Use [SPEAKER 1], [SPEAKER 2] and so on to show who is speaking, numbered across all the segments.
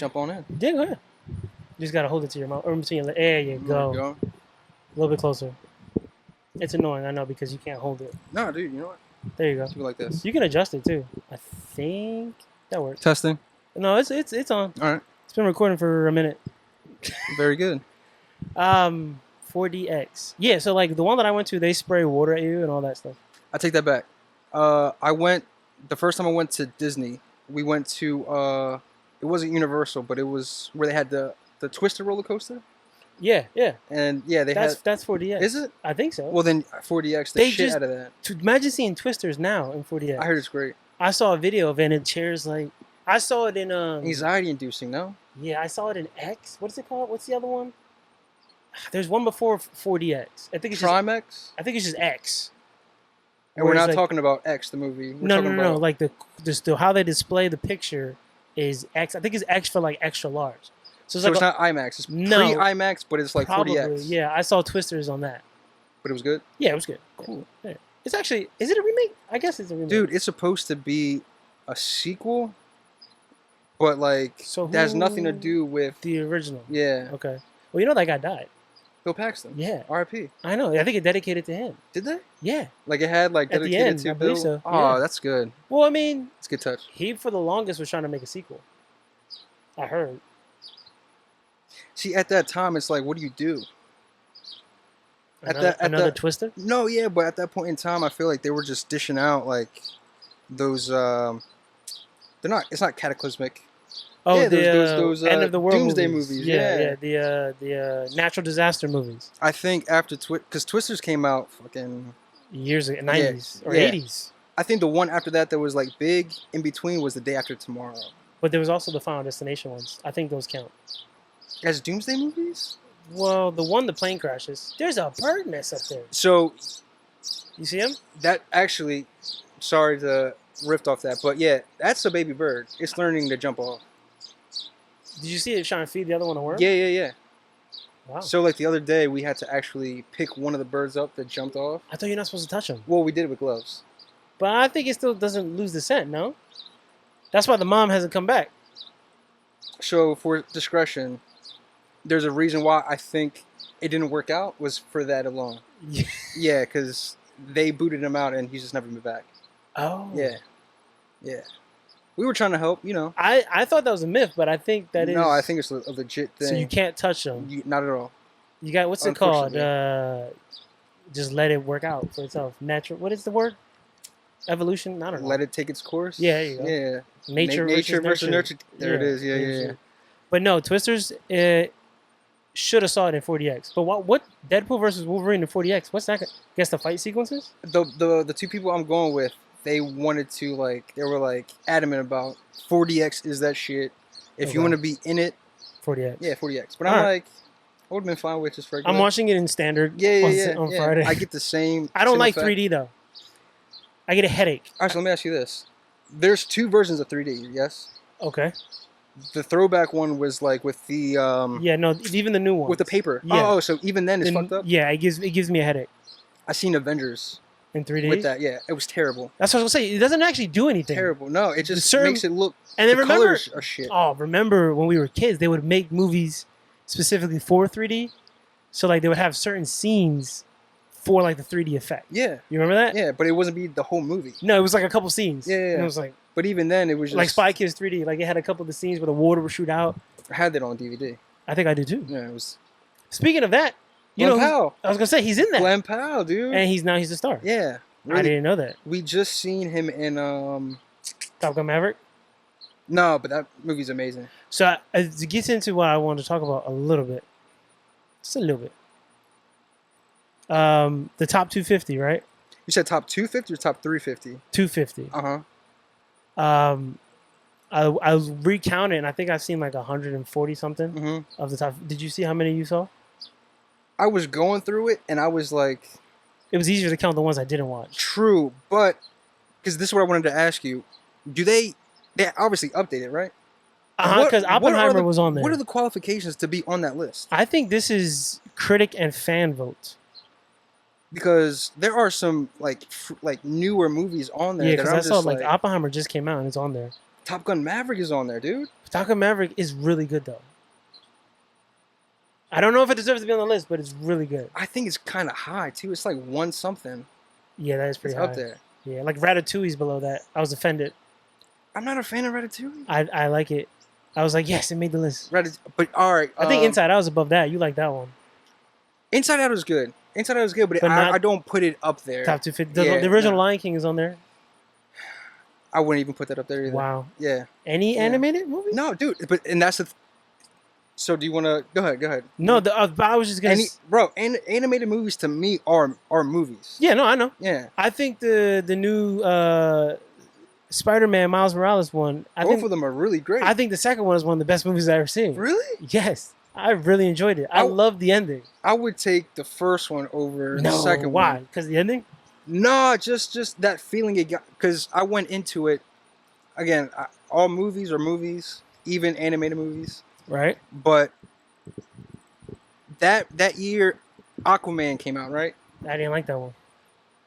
[SPEAKER 1] jump on in.
[SPEAKER 2] Yeah, go ahead. You just gotta hold it to your mouth or between your. There you go.
[SPEAKER 1] There you
[SPEAKER 2] A little bit closer. It's annoying, I know, because you can't hold it.
[SPEAKER 1] No, dude, you know what?
[SPEAKER 2] There you go.
[SPEAKER 1] Do it like this.
[SPEAKER 2] You can adjust it too. I think that works.
[SPEAKER 1] Testing.
[SPEAKER 2] No, it's on.
[SPEAKER 1] All right.
[SPEAKER 2] It's been recording for a minute.
[SPEAKER 1] Very good.
[SPEAKER 2] 4DX. Yeah, so like the one that I went to, they spray water at you and all that stuff.
[SPEAKER 1] I take that back. The first time I went to Disney, we went to, it wasn't Universal, but it was where they had the Twister roller coaster.
[SPEAKER 2] Yeah.
[SPEAKER 1] And yeah,
[SPEAKER 2] that's 4DX.
[SPEAKER 1] Is it?
[SPEAKER 2] I think so.
[SPEAKER 1] Well, then 4DX, the shit out of that.
[SPEAKER 2] Imagine seeing Twisters now in 4DX.
[SPEAKER 1] I heard it's great.
[SPEAKER 2] I saw a video of it and it chairs like, I saw it in
[SPEAKER 1] anxiety inducing, no?
[SPEAKER 2] Yeah, I saw it in X. What is it called? What's the other one? There's one before 4DX. I think it's
[SPEAKER 1] Trimax?
[SPEAKER 2] I think it's just X.
[SPEAKER 1] And we're not talking about X, the movie. We're talking
[SPEAKER 2] no. Like the how they display the picture is X. I think it's X for like extra large. So
[SPEAKER 1] it's not IMAX. It's pre-IMAX, but it's like
[SPEAKER 2] probably,
[SPEAKER 1] 4DX.
[SPEAKER 2] Yeah, I saw Twisters on that.
[SPEAKER 1] But it was good?
[SPEAKER 2] Yeah, it was good.
[SPEAKER 1] Cool.
[SPEAKER 2] Yeah. It's actually, is it a remake? I guess it's a remake.
[SPEAKER 1] Dude, it's supposed to be a sequel, but like that has nothing to do with
[SPEAKER 2] the original.
[SPEAKER 1] Yeah.
[SPEAKER 2] Okay. Well, you know that guy died.
[SPEAKER 1] Bill Paxton.
[SPEAKER 2] Yeah.
[SPEAKER 1] R.I.P.
[SPEAKER 2] I know. I think it dedicated to him.
[SPEAKER 1] Did they?
[SPEAKER 2] Yeah.
[SPEAKER 1] Like it had like dedicated
[SPEAKER 2] at the end,
[SPEAKER 1] to
[SPEAKER 2] I
[SPEAKER 1] Bill.
[SPEAKER 2] believe so.
[SPEAKER 1] Oh,
[SPEAKER 2] yeah.
[SPEAKER 1] That's good.
[SPEAKER 2] Well, I mean,
[SPEAKER 1] it's a good touch.
[SPEAKER 2] He for the longest was trying to make a sequel. I heard.
[SPEAKER 1] See, at that time, it's like, what do you do?
[SPEAKER 2] Another Twister?
[SPEAKER 1] No, yeah, but at that point in time, I feel like they were just dishing out like those. They're not. It's not cataclysmic.
[SPEAKER 2] Oh,
[SPEAKER 1] yeah,
[SPEAKER 2] those end of the world
[SPEAKER 1] doomsday
[SPEAKER 2] movies.
[SPEAKER 1] Yeah.
[SPEAKER 2] The natural disaster movies.
[SPEAKER 1] I think after because Twisters came out fucking
[SPEAKER 2] years ago, 90s or 80s.
[SPEAKER 1] I think the one after that was like big in between was The Day After Tomorrow.
[SPEAKER 2] But there was also the Final Destination ones. I think those count.
[SPEAKER 1] As doomsday movies?
[SPEAKER 2] Well, the plane crashes. There's a bird nest up there.
[SPEAKER 1] So,
[SPEAKER 2] you see him?
[SPEAKER 1] That actually, sorry to riff off that, but yeah, that's a baby bird. It's learning to jump off.
[SPEAKER 2] Did you see it trying to feed the other one a worm?
[SPEAKER 1] Yeah.
[SPEAKER 2] Wow.
[SPEAKER 1] So like the other day, we had to actually pick one of the birds up that jumped off.
[SPEAKER 2] I thought you're not supposed to touch them.
[SPEAKER 1] Well, we did it with gloves.
[SPEAKER 2] But I think it still doesn't lose the scent, no? That's why the mom hasn't come back.
[SPEAKER 1] So for discretion, there's a reason why I think it didn't work out was for that alone. Yeah, because they booted him out and he's just never been back.
[SPEAKER 2] Oh.
[SPEAKER 1] Yeah. We were trying to help, you know.
[SPEAKER 2] I thought that was a myth, but I think that is...
[SPEAKER 1] No, I think it's a legit thing.
[SPEAKER 2] So you can't touch them?
[SPEAKER 1] Not at all.
[SPEAKER 2] You got, what's it called? Just let it work out for itself. Natural, what is the word? Evolution? I don't know.
[SPEAKER 1] Let it take its course?
[SPEAKER 2] Yeah, there you go.
[SPEAKER 1] Yeah.
[SPEAKER 2] Nature versus nurture.
[SPEAKER 1] There it is, yeah.
[SPEAKER 2] But no, Twisters should have saw it in 4DX. But what Deadpool versus Wolverine in 4DX, what's that? I guess the fight sequences?
[SPEAKER 1] The two people I'm going with, they wanted to they were like adamant about 4DX is that shit. If you want to be in it,
[SPEAKER 2] 4DX.
[SPEAKER 1] Yeah, 4DX. But I'm like, I would have been fine with just regular.
[SPEAKER 2] I'm watching it in standard on Friday.
[SPEAKER 1] I get the same.
[SPEAKER 2] I don't like 3D though. I get a headache.
[SPEAKER 1] All right, so let me ask you this. There's two versions of 3D, yes?
[SPEAKER 2] Okay.
[SPEAKER 1] The throwback one was like with the
[SPEAKER 2] yeah, no, even the new one
[SPEAKER 1] with the paper.
[SPEAKER 2] Yeah.
[SPEAKER 1] Oh, so even then it's fucked up.
[SPEAKER 2] Yeah, it gives me a headache.
[SPEAKER 1] I seen Avengers
[SPEAKER 2] in 3D
[SPEAKER 1] with that. Yeah, it was terrible.
[SPEAKER 2] That's what I was gonna say. It doesn't actually do anything.
[SPEAKER 1] Terrible. No, it just makes it look.
[SPEAKER 2] And then remember,
[SPEAKER 1] colors are shit.
[SPEAKER 2] Oh, remember when we were kids? They would make movies specifically for 3D. So like they would have certain scenes for like the 3D effect.
[SPEAKER 1] Yeah.
[SPEAKER 2] You remember that?
[SPEAKER 1] Yeah, but it wasn't be the whole movie.
[SPEAKER 2] No, it was like a couple scenes.
[SPEAKER 1] Yeah.
[SPEAKER 2] And it was like.
[SPEAKER 1] But even then, it was just
[SPEAKER 2] like Spy Kids 3D. Like it had a couple of the scenes where the water would shoot out.
[SPEAKER 1] I had that on DVD.
[SPEAKER 2] I think I do too.
[SPEAKER 1] Yeah, it was.
[SPEAKER 2] Speaking of that,
[SPEAKER 1] Glenn Powell.
[SPEAKER 2] I was gonna say he's in that.
[SPEAKER 1] Glenn Powell, dude.
[SPEAKER 2] And he's a star.
[SPEAKER 1] Yeah.
[SPEAKER 2] Really, I didn't know that.
[SPEAKER 1] We just seen him in
[SPEAKER 2] Top Gun Maverick.
[SPEAKER 1] No, but that movie's amazing.
[SPEAKER 2] So to get into what I wanted to talk about a little bit, just a little bit. The top 250, right?
[SPEAKER 1] You said top 250 or top 350?
[SPEAKER 2] 250. I recounted, and I think I've seen like 140 something of the top. Did you see how many you saw?
[SPEAKER 1] I was going through it, and I was like,
[SPEAKER 2] it was easier to count the ones I didn't watch.
[SPEAKER 1] True, but because this is what I wanted to ask you: do they obviously update it, right?
[SPEAKER 2] Because Oppenheimer was on there.
[SPEAKER 1] What are the qualifications to be on that list?
[SPEAKER 2] I think this is critic and fan votes.
[SPEAKER 1] Because there are some like newer movies on there.
[SPEAKER 2] Yeah, because I saw like Oppenheimer just came out and it's on there.
[SPEAKER 1] Top Gun Maverick is on there, dude.
[SPEAKER 2] Top Gun Maverick is really good though. I don't know if it deserves to be on the list, but it's really good.
[SPEAKER 1] I think it's kind of high too. It's like one something.
[SPEAKER 2] Yeah, that is pretty
[SPEAKER 1] It's
[SPEAKER 2] high.
[SPEAKER 1] up there.
[SPEAKER 2] Yeah, like Ratatouille's below that. I was offended.
[SPEAKER 1] I'm not a fan of Ratatouille.
[SPEAKER 2] I like it. I was like, yes, it made the list.
[SPEAKER 1] But all right.
[SPEAKER 2] I think Inside Out was above that. You like that one?
[SPEAKER 1] Inside Out was good. Inside Out was good, but
[SPEAKER 2] not
[SPEAKER 1] I don't put it up there.
[SPEAKER 2] Top 250.
[SPEAKER 1] Yeah,
[SPEAKER 2] The original
[SPEAKER 1] no.
[SPEAKER 2] Lion King is on there.
[SPEAKER 1] I wouldn't even put that up there either.
[SPEAKER 2] Wow.
[SPEAKER 1] Yeah.
[SPEAKER 2] Any
[SPEAKER 1] Yeah.
[SPEAKER 2] animated movie?
[SPEAKER 1] No, dude. And that's the. So do you want to go ahead? Go ahead.
[SPEAKER 2] No, I was just gonna.
[SPEAKER 1] Animated movies to me are movies.
[SPEAKER 2] Yeah, no, I know.
[SPEAKER 1] Yeah.
[SPEAKER 2] I think the new Spider-Man Miles Morales one.
[SPEAKER 1] Both of them are really great.
[SPEAKER 2] I think the second one is one of the best movies I've ever seen.
[SPEAKER 1] Really?
[SPEAKER 2] Yes, I really enjoyed it. I love the ending.
[SPEAKER 1] I would take the first one over the second
[SPEAKER 2] why?
[SPEAKER 1] one.
[SPEAKER 2] Because the ending?
[SPEAKER 1] No, just that feeling it got. Because I went into it, again, all movies are movies, even animated movies.
[SPEAKER 2] Right.
[SPEAKER 1] But that year, Aquaman came out, right?
[SPEAKER 2] I didn't like that one.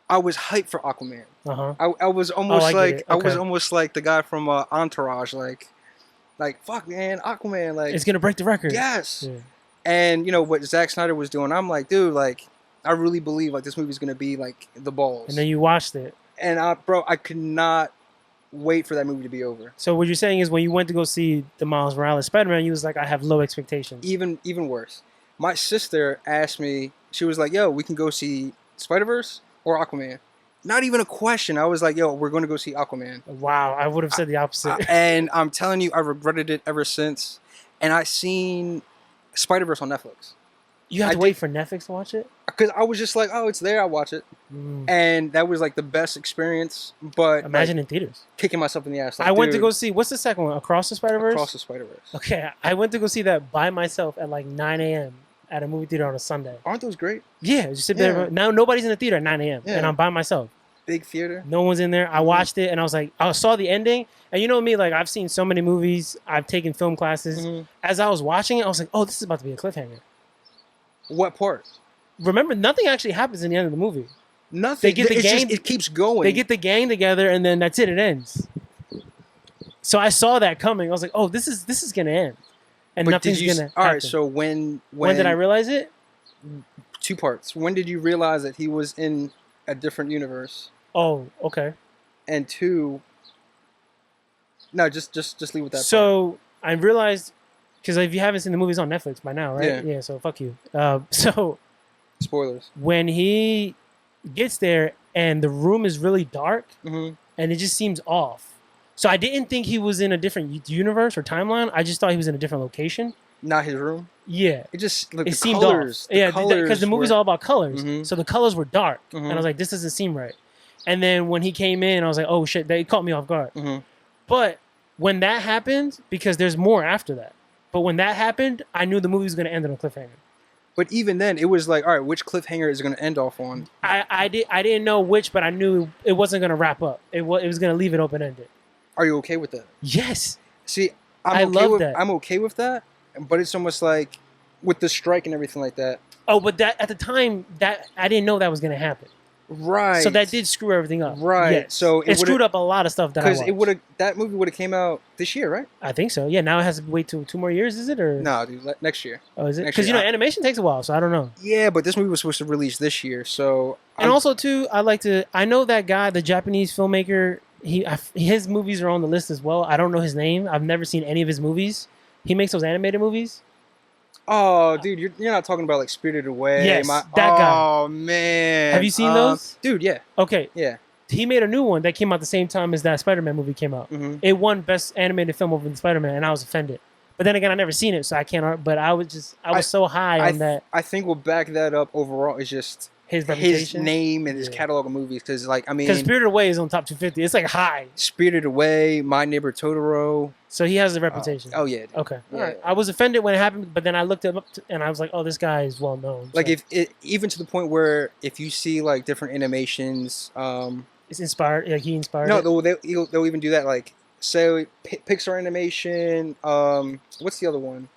[SPEAKER 1] I was hyped for Aquaman.
[SPEAKER 2] Uh-huh.
[SPEAKER 1] I was almost
[SPEAKER 2] I
[SPEAKER 1] was almost like the guy from Entourage, like fuck man, Aquaman, like
[SPEAKER 2] it's gonna break the record.
[SPEAKER 1] Yes.
[SPEAKER 2] Yeah.
[SPEAKER 1] And you know what Zack Snyder was doing, I'm like, dude, like I really believe like this movie's gonna be like the balls.
[SPEAKER 2] And then you watched it.
[SPEAKER 1] And I could not wait for that movie to be over.
[SPEAKER 2] So what you're saying is when you went to go see the Miles Morales Spider-Man, you was like, I have low expectations.
[SPEAKER 1] Even worse. My sister asked me, she was like, yo, we can go see Spider-Verse or Aquaman. Not even a question. I was like, yo, we're going to go see Aquaman.
[SPEAKER 2] Wow, I would have said the opposite.
[SPEAKER 1] And I'm telling you, I regretted it ever since. And I seen Spider-Verse on Netflix.
[SPEAKER 2] You have to wait for Netflix to watch it?
[SPEAKER 1] Because I was just like, oh, it's there, I'll watch it. And that was like the best experience. But
[SPEAKER 2] imagine in theaters.
[SPEAKER 1] Kicking myself in the ass. Like,
[SPEAKER 2] I went to go see, what's the second one? Across the Spider-Verse?
[SPEAKER 1] Across the Spider-Verse.
[SPEAKER 2] Okay, I went to go see that by myself at like 9 a.m. at a movie theater on a Sunday.
[SPEAKER 1] Aren't those great?
[SPEAKER 2] Yeah, just sit there. Now nobody's in the theater at 9 a.m. And I'm by myself.
[SPEAKER 1] Big theater.
[SPEAKER 2] No one's in there. I watched it and I was like, I saw the ending. And you know me, like I've seen so many movies. I've taken film classes. As I was watching it, I was like, oh, this is about to be a cliffhanger.
[SPEAKER 1] What part?
[SPEAKER 2] Remember, nothing actually happens in the end of the movie.
[SPEAKER 1] Nothing.
[SPEAKER 2] They get the gang.
[SPEAKER 1] It keeps going.
[SPEAKER 2] They get the gang together, and then that's it. It ends. So I saw that coming. I was like, "Oh, this is gonna end, and nothing's gonna happen."
[SPEAKER 1] All right. So when
[SPEAKER 2] did I realize it?
[SPEAKER 1] Two parts. When did you realize that he was in a different universe?
[SPEAKER 2] Oh, okay.
[SPEAKER 1] And two. No, just leave with that.
[SPEAKER 2] So I realized, because if you haven't seen the movies on Netflix by now, right? Yeah. So fuck you. So.
[SPEAKER 1] Spoilers.
[SPEAKER 2] When he gets there and the room is really dark and it just seems off. So I didn't think he was in a different universe or timeline. I just thought he was in a different location.
[SPEAKER 1] Not his room?
[SPEAKER 2] Yeah.
[SPEAKER 1] It just
[SPEAKER 2] it seemed colors, off. Yeah, because the movie's all about colors. So the colors were dark. And I was like, this doesn't seem right. And then when he came in, I was like, oh shit, they caught me off guard. But when that happened, because there's more after that. But when that happened, I knew the movie was going to end on a cliffhanger.
[SPEAKER 1] But even then, it was like, all right, which cliffhanger is it going to end off on?
[SPEAKER 2] I didn't know which, but I knew it wasn't going to wrap up. It was going to leave it open-ended.
[SPEAKER 1] Are you okay with that?
[SPEAKER 2] Yes.
[SPEAKER 1] See,
[SPEAKER 2] I love that.
[SPEAKER 1] I'm okay with that, but it's almost like with the strike and everything like that.
[SPEAKER 2] Oh, but that at the time, that I didn't know that was going to happen.
[SPEAKER 1] Right.
[SPEAKER 2] So that did screw everything up.
[SPEAKER 1] Right.
[SPEAKER 2] Yes.
[SPEAKER 1] So
[SPEAKER 2] it screwed up a lot of stuff that I watched.
[SPEAKER 1] Because that movie would have came out this year, right?
[SPEAKER 2] I think so. Yeah. Now it has to wait 2 more years, is it? Or
[SPEAKER 1] no, dude, next year.
[SPEAKER 2] Oh, is it? Because animation takes a while, so I don't know.
[SPEAKER 1] Yeah, but this movie was supposed to release this year, so.
[SPEAKER 2] And also too, I know that guy, the Japanese filmmaker. His movies are on the list as well. I don't know his name. I've never seen any of his movies. He makes those animated movies.
[SPEAKER 1] Oh, dude, you're not talking about like Spirited Away.
[SPEAKER 2] Yes, that guy.
[SPEAKER 1] Oh man,
[SPEAKER 2] have you seen those?
[SPEAKER 1] Dude, yeah.
[SPEAKER 2] Okay.
[SPEAKER 1] Yeah.
[SPEAKER 2] He made a new one that came out the same time as that Spider-Man movie came out. It won Best Animated Film over the Spider-Man, and I was offended. But then again, I never seen it, so I can't. But I was so high on that.
[SPEAKER 1] I think what back that up overall is just
[SPEAKER 2] his reputation,
[SPEAKER 1] his name, and his catalog of movies. Because
[SPEAKER 2] because Spirited Away is on top 250. It's like high.
[SPEAKER 1] Spirited Away, My Neighbor Totoro.
[SPEAKER 2] So he has a reputation.
[SPEAKER 1] Oh yeah. Dude.
[SPEAKER 2] Okay.
[SPEAKER 1] Yeah.
[SPEAKER 2] All right. I was offended when it happened, but then I looked him up and I was like, oh, this guy is well known.
[SPEAKER 1] Like even to the point where if you see like different animations,
[SPEAKER 2] it's inspired. Like he inspired.
[SPEAKER 1] No, they'll even do that. Like say Pixar animation. What's the other one?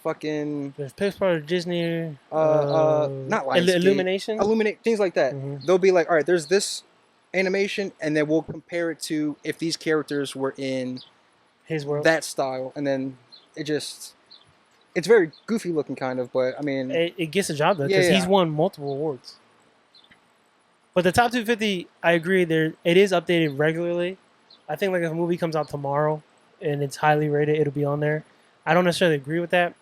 [SPEAKER 1] Fucking.
[SPEAKER 2] There's Pixar, Disney.
[SPEAKER 1] Not Lionsgate.
[SPEAKER 2] Illumination.
[SPEAKER 1] Illuminate things like that. They'll be like, all right, there's this animation, and then we'll compare it to if these characters were in
[SPEAKER 2] his world,
[SPEAKER 1] that style, and then it's very goofy looking, kind of. But I mean,
[SPEAKER 2] it gets the job done because he's won multiple awards. But the top 250, I agree. It is updated regularly. I think like if a movie comes out tomorrow and it's highly rated, it'll be on there. I don't necessarily agree with that.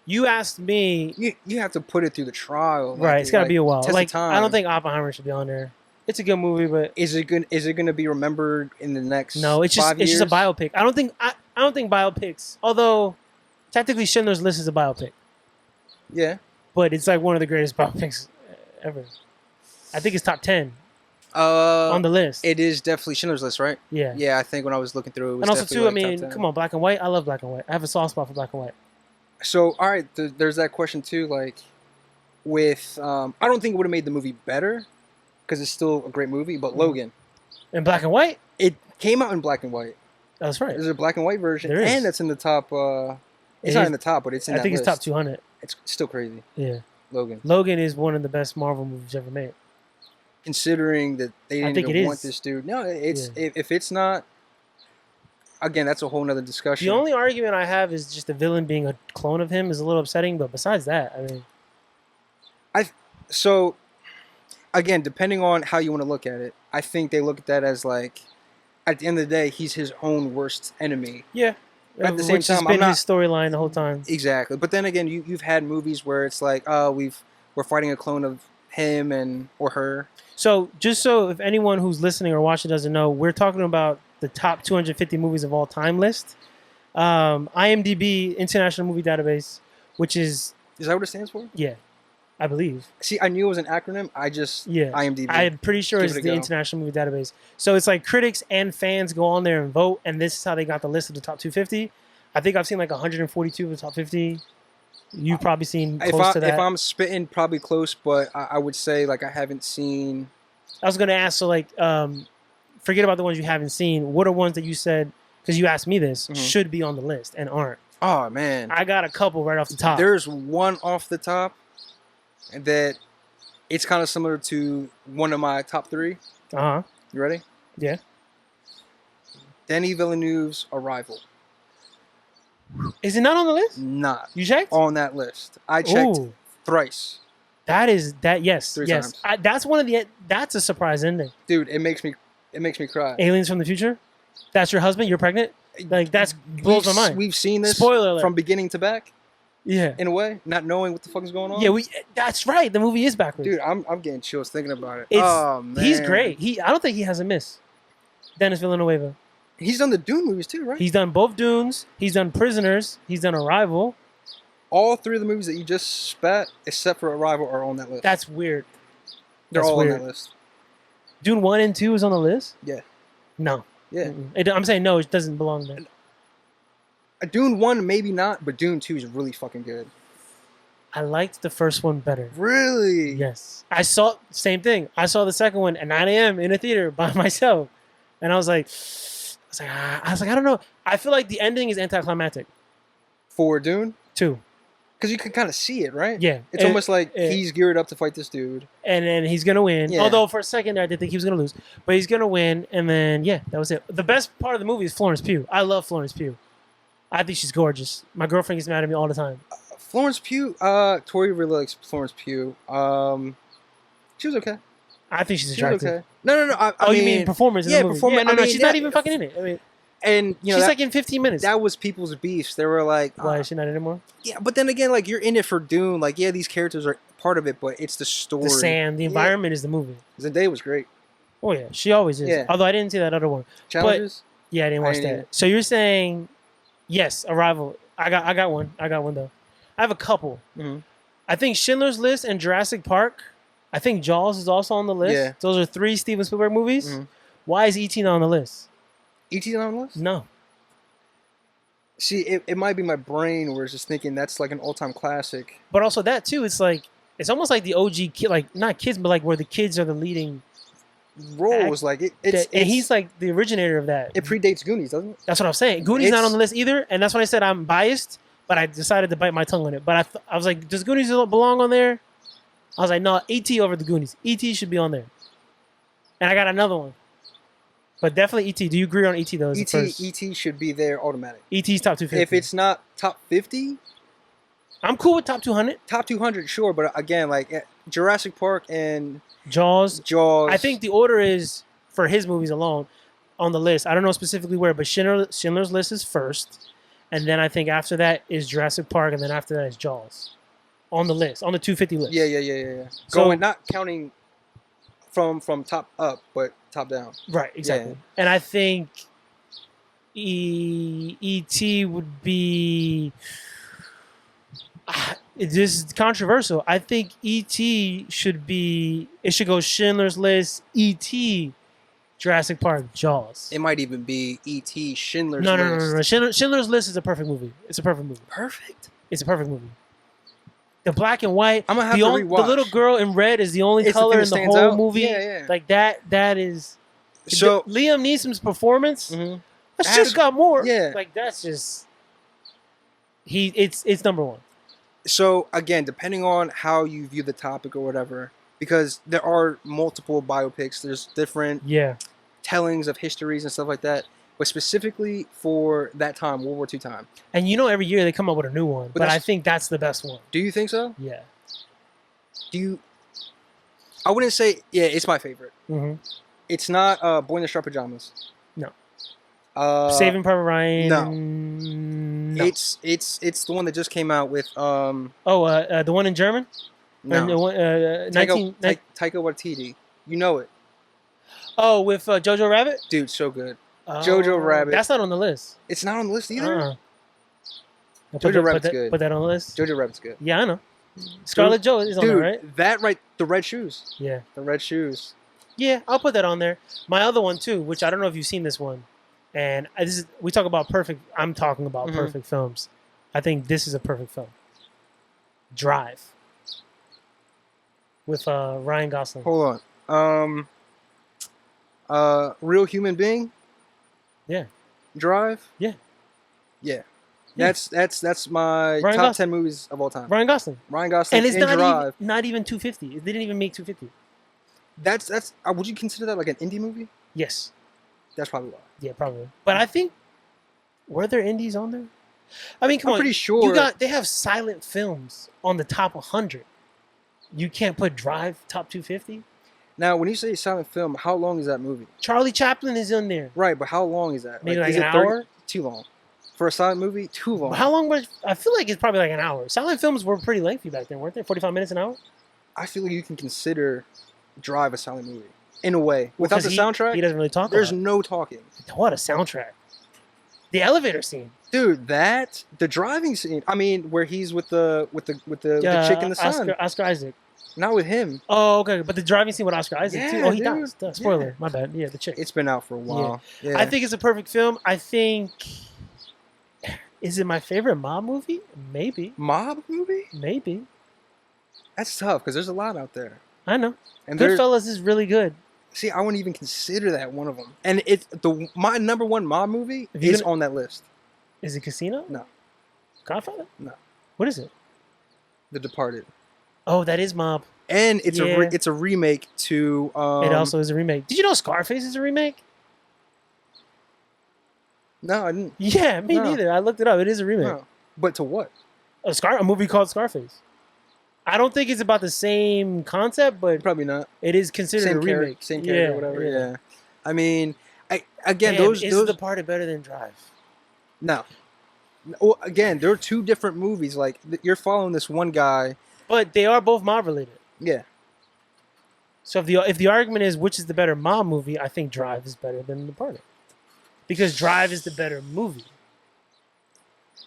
[SPEAKER 2] You asked me.
[SPEAKER 1] You have to put it through the trial,
[SPEAKER 2] right? It's got to be a while. Like
[SPEAKER 1] time.
[SPEAKER 2] I don't think Oppenheimer should be on there. It's a good movie, but
[SPEAKER 1] is it good? Is it going to be remembered in the next?
[SPEAKER 2] No, it's just a biopic. I don't think biopics. Although technically, Schindler's List is a biopic.
[SPEAKER 1] Yeah,
[SPEAKER 2] but it's like one of the greatest biopics ever. I think it's top 10 on the list.
[SPEAKER 1] It is definitely Schindler's List, right?
[SPEAKER 2] Yeah.
[SPEAKER 1] Yeah, I think when I was looking through it, was
[SPEAKER 2] and also too,
[SPEAKER 1] like
[SPEAKER 2] I mean, come on, black and white. I love black and white. I have a soft spot for black and white.
[SPEAKER 1] So, all right, there's that question too. Like, with I don't think it would have made the movie better because it's still a great movie. But Logan,
[SPEAKER 2] in black and white,
[SPEAKER 1] it came out in black and white.
[SPEAKER 2] That's right.
[SPEAKER 1] There's a black and white version,
[SPEAKER 2] there is.
[SPEAKER 1] and it's in the top. It's not in the top, but it's in.
[SPEAKER 2] I think it's top 200.
[SPEAKER 1] It's still crazy.
[SPEAKER 2] Yeah.
[SPEAKER 1] Logan
[SPEAKER 2] is one of the best Marvel movies ever made.
[SPEAKER 1] Considering that they didn't even want this dude. No, it's if it's not. Again, that's a whole nother discussion.
[SPEAKER 2] The only argument I have is just the villain being a clone of him is a little upsetting, but besides that, I mean,
[SPEAKER 1] so again, depending on how you want to look at it, I think they look at that as like, at the end of the day, he's his own worst enemy.
[SPEAKER 2] Yeah.
[SPEAKER 1] At the same time,
[SPEAKER 2] been his storyline the whole time.
[SPEAKER 1] Exactly, but then again, you've had movies where it's like, oh, we're fighting a clone of him or her.
[SPEAKER 2] So just so if anyone who's listening or watching doesn't know, we're talking about the top 250 movies of all time list. IMDb, International Movie Database, which is
[SPEAKER 1] that what it stands for?
[SPEAKER 2] Yeah, I believe.
[SPEAKER 1] See, I knew it was an acronym. IMDb.
[SPEAKER 2] I'm pretty sure it's the International Movie Database. So it's like critics and fans go on there and vote, and this is how they got the list of the top 250. I think I've seen like 142 of the top 50. You've probably seen close to that.
[SPEAKER 1] If I'm spitting, probably close, but I would say like I haven't seen.
[SPEAKER 2] I was going to ask, so like, forget about the ones you haven't seen. What are ones that you said, because you asked me this, should be on the list and aren't?
[SPEAKER 1] Oh, man.
[SPEAKER 2] I got a couple right off the top.
[SPEAKER 1] There's one off the top that it's kind of similar to one of my top 3.
[SPEAKER 2] Uh-huh.
[SPEAKER 1] You ready?
[SPEAKER 2] Yeah.
[SPEAKER 1] Denis Villeneuve's Arrival.
[SPEAKER 2] Is it not on the list?
[SPEAKER 1] Not.
[SPEAKER 2] You checked?
[SPEAKER 1] On that list. I checked thrice.
[SPEAKER 2] Yes.
[SPEAKER 1] 3 times.
[SPEAKER 2] That's that's a surprise ending.
[SPEAKER 1] Dude, it makes me cry.
[SPEAKER 2] Aliens from the Future? That's your husband? You're pregnant? Like, that's blows my mind.
[SPEAKER 1] We've seen this
[SPEAKER 2] Spoiler alert.
[SPEAKER 1] From beginning to back.
[SPEAKER 2] Yeah.
[SPEAKER 1] In a way, not knowing what the fuck is going on.
[SPEAKER 2] Yeah, that's right. The movie is backwards.
[SPEAKER 1] Dude, I'm getting chills thinking about it. Man.
[SPEAKER 2] He's great. I don't think he has a miss. Denis Villeneuve.
[SPEAKER 1] He's done the Dune movies too, right?
[SPEAKER 2] He's done both Dunes. He's done Prisoners. He's done Arrival.
[SPEAKER 1] All 3 of the movies that you just spat, except for Arrival, are on that list.
[SPEAKER 2] That's weird.
[SPEAKER 1] They're all on that list.
[SPEAKER 2] Dune 1 and 2 is on the list?
[SPEAKER 1] Yeah.
[SPEAKER 2] No.
[SPEAKER 1] Yeah.
[SPEAKER 2] I'm saying no, it doesn't belong there.
[SPEAKER 1] Dune 1, maybe not, but Dune 2 is really fucking good.
[SPEAKER 2] I liked the first one better.
[SPEAKER 1] Really?
[SPEAKER 2] Yes. Same thing. I saw the second one at 9 a.m. in a theater by myself. And I was like, I don't know. I feel like the ending is anticlimactic.
[SPEAKER 1] For Dune?
[SPEAKER 2] 2.
[SPEAKER 1] Because you can kind of see it, right?
[SPEAKER 2] Yeah.
[SPEAKER 1] It's almost like he's geared up to fight this dude.
[SPEAKER 2] And then he's going to win. Yeah. Although for a second there, I did think he was going to lose. But he's going to win. And then, yeah, that was it. The best part of the movie is Florence Pugh. I love Florence Pugh. I think she's gorgeous. My girlfriend gets mad at me all the time.
[SPEAKER 1] Florence Pugh? Tori really likes Florence Pugh. She was okay.
[SPEAKER 2] I think she's attractive.
[SPEAKER 1] Okay. No. I mean,
[SPEAKER 2] you mean performance in the movie?
[SPEAKER 1] Performance.
[SPEAKER 2] Yeah, no, she's not even fucking in it. I mean,
[SPEAKER 1] and you know,
[SPEAKER 2] she's like in 15 minutes.
[SPEAKER 1] That was people's beefs. They were like,
[SPEAKER 2] why is she not anymore?
[SPEAKER 1] Yeah, but then again, like, you're in it for Dune. Like, yeah, these characters are part of it, but it's the story.
[SPEAKER 2] The sand, the environment is the movie.
[SPEAKER 1] Zendaya was great.
[SPEAKER 2] Oh yeah, she always is. Yeah. Although I didn't see that other one.
[SPEAKER 1] Challenges?
[SPEAKER 2] But, yeah, I didn't watch that. So you're saying, yes, Arrival. I got one. I got one though. I have a couple. Mm-hmm. I think Schindler's List and Jurassic Park. I think Jaws is also on the list.
[SPEAKER 1] Yeah.
[SPEAKER 2] Those are 3 Steven Spielberg movies. Mm-hmm. Why is E.T. not on the list?
[SPEAKER 1] E.T. not on the list?
[SPEAKER 2] No.
[SPEAKER 1] See, it might be my brain where it's just thinking that's like an all-time classic.
[SPEAKER 2] But also that too, it's almost like the OG kid, like not kids, but like where the kids are the leading
[SPEAKER 1] roles. Like
[SPEAKER 2] and he's like the originator of that.
[SPEAKER 1] It predates Goonies, doesn't it?
[SPEAKER 2] That's what I'm saying. Goonies not on the list either, and that's when I said I'm biased, but I decided to bite my tongue on it. But I was like, does Goonies belong on there? I was like, no, E.T. over the Goonies. E.T. should be on there. And I got another one. But definitely E.T. Do you agree on E.T. though?
[SPEAKER 1] E.T. should be there automatic.
[SPEAKER 2] E.T.'s top 250.
[SPEAKER 1] If it's not top 50,
[SPEAKER 2] I'm cool with top 200.
[SPEAKER 1] Top 200, sure, but again, like Jurassic Park and
[SPEAKER 2] Jaws.
[SPEAKER 1] I
[SPEAKER 2] think the order is for his movies alone on the list. I don't know specifically where, but Schindler's List is first, and then I think after that is Jurassic Park, and then after that is Jaws on the list, on the 250 list.
[SPEAKER 1] Yeah.
[SPEAKER 2] So,
[SPEAKER 1] going, not counting from top up, but top down.
[SPEAKER 2] Right, exactly. Yeah. And I think E.T. would be. This is controversial. I think E.T. should be. It should go Schindler's List, E.T., Jurassic Park, Jaws.
[SPEAKER 1] It might even be E.T., Schindler's List.
[SPEAKER 2] No. Schindler's List is a perfect movie. It's a perfect movie.
[SPEAKER 1] Perfect?
[SPEAKER 2] It's a perfect movie. The black and white.
[SPEAKER 1] I'm gonna have to rewatch.
[SPEAKER 2] The little girl in red is the only color in the whole
[SPEAKER 1] out.
[SPEAKER 2] movie.
[SPEAKER 1] Yeah.
[SPEAKER 2] Like that is.
[SPEAKER 1] So
[SPEAKER 2] Liam Neeson's performance. Mm-hmm. That shit's got more.
[SPEAKER 1] Yeah.
[SPEAKER 2] Like that's just. It's number one.
[SPEAKER 1] So again, depending on how you view the topic or whatever, because there are multiple biopics, there's different tellings of histories and stuff like that. But specifically for that time, World War II time.
[SPEAKER 2] And every year they come up with a new one. But I think that's the best one.
[SPEAKER 1] Do you think so?
[SPEAKER 2] Yeah.
[SPEAKER 1] I wouldn't say, it's my favorite.
[SPEAKER 2] Mm-hmm.
[SPEAKER 1] It's not Boy in the Striped Pajamas.
[SPEAKER 2] No. Saving Private Ryan.
[SPEAKER 1] No. It's the one that just came out with...
[SPEAKER 2] the one in German?
[SPEAKER 1] No.
[SPEAKER 2] Taika
[SPEAKER 1] Waititi. You know it.
[SPEAKER 2] Oh, with Jojo Rabbit?
[SPEAKER 1] Dude, so good. Jojo Rabbit.
[SPEAKER 2] That's not on the list.
[SPEAKER 1] It's not on the list either?
[SPEAKER 2] Jojo
[SPEAKER 1] Rabbit's good.
[SPEAKER 2] Put that on the list?
[SPEAKER 1] Jojo Rabbit's good.
[SPEAKER 2] Yeah, I know. Scarlett Johansson is on there, right?
[SPEAKER 1] That right, the red shoes.
[SPEAKER 2] Yeah.
[SPEAKER 1] The red shoes.
[SPEAKER 2] Yeah, I'll put that on there. My other one, too, which I don't know if you've seen this one. And we talk about perfect. I'm talking about perfect films. I think this is a perfect film. Drive. With Ryan Gosling.
[SPEAKER 1] Hold on. Real Human Being?
[SPEAKER 2] Yeah.
[SPEAKER 1] Drive?
[SPEAKER 2] Yeah.
[SPEAKER 1] That's my
[SPEAKER 2] Ryan
[SPEAKER 1] top
[SPEAKER 2] Gosling.
[SPEAKER 1] 10 movies of all time.
[SPEAKER 2] Ryan Gosling.
[SPEAKER 1] And
[SPEAKER 2] it's
[SPEAKER 1] Drive.
[SPEAKER 2] not even 250. It didn't even make 250.
[SPEAKER 1] That's would you consider that like an indie movie?
[SPEAKER 2] Yes.
[SPEAKER 1] That's probably why.
[SPEAKER 2] Yeah, probably. But I think were there indies on there? I mean, come on.
[SPEAKER 1] I'm pretty sure
[SPEAKER 2] they have silent films on the top 100. You can't put Drive top 250?
[SPEAKER 1] Now, when you say silent film, how long is that movie?
[SPEAKER 2] Charlie Chaplin is in there.
[SPEAKER 1] Right, but how long is that?
[SPEAKER 2] Maybe like an hour?
[SPEAKER 1] Too long. For a silent movie, too long.
[SPEAKER 2] How long was... I feel like it's probably like an hour. Silent films were pretty lengthy back then, weren't they? 45 minutes an hour?
[SPEAKER 1] I feel like you can consider Drive a silent movie. In a way. Without the soundtrack,
[SPEAKER 2] he doesn't really talk.
[SPEAKER 1] There's no talking.
[SPEAKER 2] What a soundtrack. The elevator scene.
[SPEAKER 1] Dude, the driving scene. I mean, where he's with the chick in the sun.
[SPEAKER 2] Oscar Isaac.
[SPEAKER 1] Not with him.
[SPEAKER 2] Oh, okay. But the driving scene with Oscar Isaac too. Oh, he dies. Spoiler.
[SPEAKER 1] Yeah.
[SPEAKER 2] My bad. Yeah, the chick.
[SPEAKER 1] It's been out for a while.
[SPEAKER 2] Yeah. I think it's a perfect film. I think... Is it my favorite mob movie? Maybe.
[SPEAKER 1] Mob movie?
[SPEAKER 2] Maybe.
[SPEAKER 1] That's tough because there's a lot out there.
[SPEAKER 2] I know. And Goodfellas is really good.
[SPEAKER 1] See, I wouldn't even consider that one of them. And my number one mob movie is on that list.
[SPEAKER 2] Is it Casino?
[SPEAKER 1] No.
[SPEAKER 2] Godfather?
[SPEAKER 1] No.
[SPEAKER 2] What is it?
[SPEAKER 1] The Departed.
[SPEAKER 2] Oh, that is mob.
[SPEAKER 1] And it's a remake to...
[SPEAKER 2] it also is a remake. Did you know Scarface is a remake?
[SPEAKER 1] No, I didn't.
[SPEAKER 2] Yeah, me neither. I looked it up. It is a remake. No.
[SPEAKER 1] But to what?
[SPEAKER 2] A movie called Scarface. I don't think it's about the same concept, but...
[SPEAKER 1] Probably not.
[SPEAKER 2] It is considered a remake.
[SPEAKER 1] Same character, whatever, yeah. I mean, is
[SPEAKER 2] The Departed better than Drive?
[SPEAKER 1] No. Well, again, there are two different movies. Like, you're following this one guy...
[SPEAKER 2] But they are both mob related.
[SPEAKER 1] Yeah.
[SPEAKER 2] So if the argument is which is the better mob movie, I think Drive is better than The Departed. Because Drive is the better movie.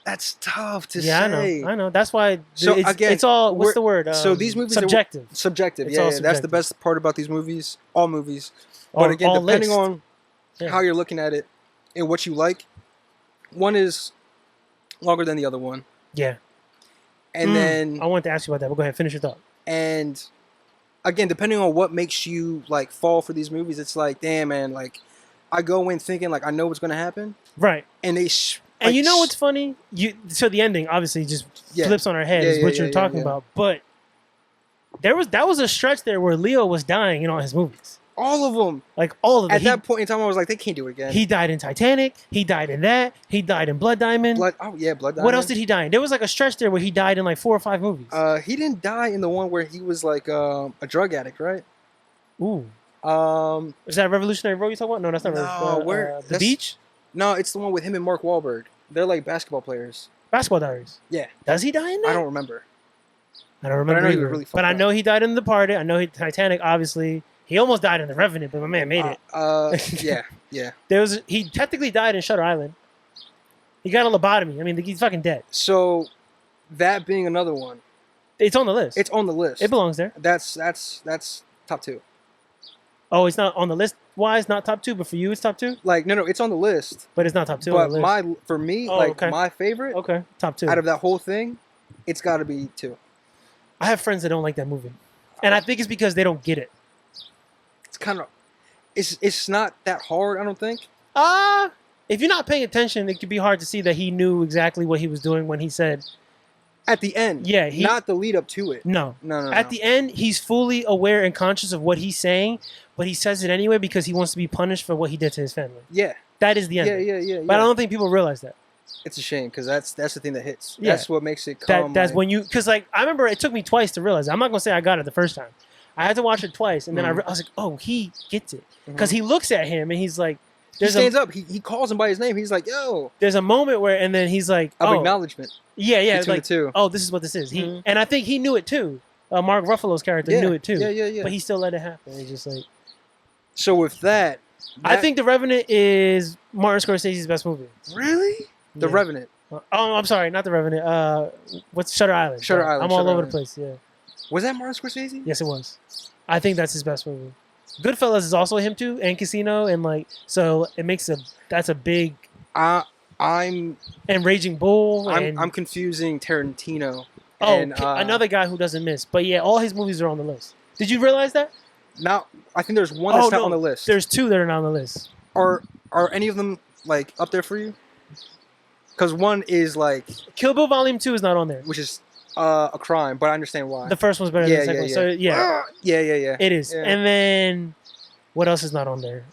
[SPEAKER 1] That's tough to say.
[SPEAKER 2] Yeah, I know. That's why it's all, what's the word?
[SPEAKER 1] So these movies
[SPEAKER 2] subjective.
[SPEAKER 1] Subjective, yeah. That's the best part about these movies. All movies. But again, depending on how you're looking at it and what you like, one is longer than the other one.
[SPEAKER 2] Yeah.
[SPEAKER 1] And then...
[SPEAKER 2] I wanted to ask you about that, but go ahead, finish your thought.
[SPEAKER 1] And again, depending on what makes you like fall for these movies, it's like, damn, man, like I go in thinking like I know what's going to happen.
[SPEAKER 2] Right.
[SPEAKER 1] And they...
[SPEAKER 2] And you know what's funny? So the ending obviously just flips on our heads, what you're talking about. But that was a stretch there where Leo was dying in all his movies.
[SPEAKER 1] All of them.
[SPEAKER 2] Like all of them.
[SPEAKER 1] At that point in time, I was like, they can't do it again.
[SPEAKER 2] He died in Titanic. He died in that. He died in Blood Diamond.
[SPEAKER 1] Blood Diamond.
[SPEAKER 2] What else did he die in? There was like a stretch there where he died in like 4 or 5 movies.
[SPEAKER 1] He didn't die in the one where he was like a drug addict, right?
[SPEAKER 2] Ooh. Is that Revolutionary Road you talking about? No, that's not.
[SPEAKER 1] No,
[SPEAKER 2] The Beach?
[SPEAKER 1] No, it's the one with him and Mark Wahlberg. They're like basketball players.
[SPEAKER 2] Basketball Diaries.
[SPEAKER 1] Yeah.
[SPEAKER 2] Does he die in that?
[SPEAKER 1] I don't remember.
[SPEAKER 2] I don't remember.
[SPEAKER 1] But I know he was really fucked
[SPEAKER 2] But I
[SPEAKER 1] up.
[SPEAKER 2] know he died in The Departed. I know Titanic, obviously. He almost died in The Revenant, but my man made it.
[SPEAKER 1] Yeah.
[SPEAKER 2] He technically died in Shutter Island. He got a lobotomy. I mean, he's fucking dead.
[SPEAKER 1] So, that being another one.
[SPEAKER 2] It's on the list.
[SPEAKER 1] It's on the list.
[SPEAKER 2] It belongs there.
[SPEAKER 1] That's top 2.
[SPEAKER 2] Oh, it's not on the list. Wise, not top 2, but for you, it's top 2.
[SPEAKER 1] Like no, it's on the list.
[SPEAKER 2] But it's not top 2.
[SPEAKER 1] But
[SPEAKER 2] on the list.
[SPEAKER 1] for me,
[SPEAKER 2] okay.
[SPEAKER 1] my favorite.
[SPEAKER 2] Okay, top 2
[SPEAKER 1] out of that whole thing, it's got to be 2.
[SPEAKER 2] I have friends that don't like that movie, and I think it's because they don't get it.
[SPEAKER 1] It's kind of, it's not that hard. I don't think.
[SPEAKER 2] If you're not paying attention, it could be hard to see that he knew exactly what he was doing when he said.
[SPEAKER 1] At the end,
[SPEAKER 2] yeah,
[SPEAKER 1] not the lead up to it.
[SPEAKER 2] No. At the end, he's fully aware and conscious of what he's saying, but he says it anyway because he wants to be punished for what he did to his family.
[SPEAKER 1] Yeah,
[SPEAKER 2] that is the end.
[SPEAKER 1] Yeah.
[SPEAKER 2] But I don't think people realize that.
[SPEAKER 1] It's a shame because that's the thing that hits.
[SPEAKER 2] Yeah.
[SPEAKER 1] That's what makes it come.
[SPEAKER 2] That's when you because like I remember it took me twice to realize. I'm not gonna say I got it the first time. I had to watch it twice, and then I was like, oh, he gets it because he looks at him and he's like,
[SPEAKER 1] he stands up. He calls him by his name. He's like, yo.
[SPEAKER 2] There's a moment where, and then he's like,
[SPEAKER 1] of acknowledgement.
[SPEAKER 2] Yeah,
[SPEAKER 1] between
[SPEAKER 2] like,
[SPEAKER 1] the two.
[SPEAKER 2] Oh, this is what this is. And I think he knew it too. Mark Ruffalo's character knew it too.
[SPEAKER 1] Yeah.
[SPEAKER 2] But he still let it happen. It's just like.
[SPEAKER 1] So with that,
[SPEAKER 2] I think The Revenant is Martin Scorsese's best movie.
[SPEAKER 1] Really? The Revenant.
[SPEAKER 2] Oh, I'm sorry, not The Revenant. What's Shutter Island?
[SPEAKER 1] Shutter Island.
[SPEAKER 2] I'm all over the place. Yeah.
[SPEAKER 1] Was that Martin Scorsese?
[SPEAKER 2] Yes, it was. I think that's his best movie. Goodfellas is also him too, and Casino, and like so it makes that's a big.
[SPEAKER 1] And
[SPEAKER 2] Raging Bull.
[SPEAKER 1] I'm confusing Tarantino.
[SPEAKER 2] Oh,
[SPEAKER 1] and,
[SPEAKER 2] another guy who doesn't miss. But yeah, all his movies are on the list. Did you realize that?
[SPEAKER 1] Now, I think there's one that's not on the list.
[SPEAKER 2] There's 2 that are not on the list.
[SPEAKER 1] Are any of them like up there for you? Because one is like
[SPEAKER 2] Kill Bill Volume 2 is not on there,
[SPEAKER 1] which is a crime, but I understand why.
[SPEAKER 2] The first one's better than the second one. So yeah.
[SPEAKER 1] Yeah.
[SPEAKER 2] It is. Yeah. And then what else is not on there?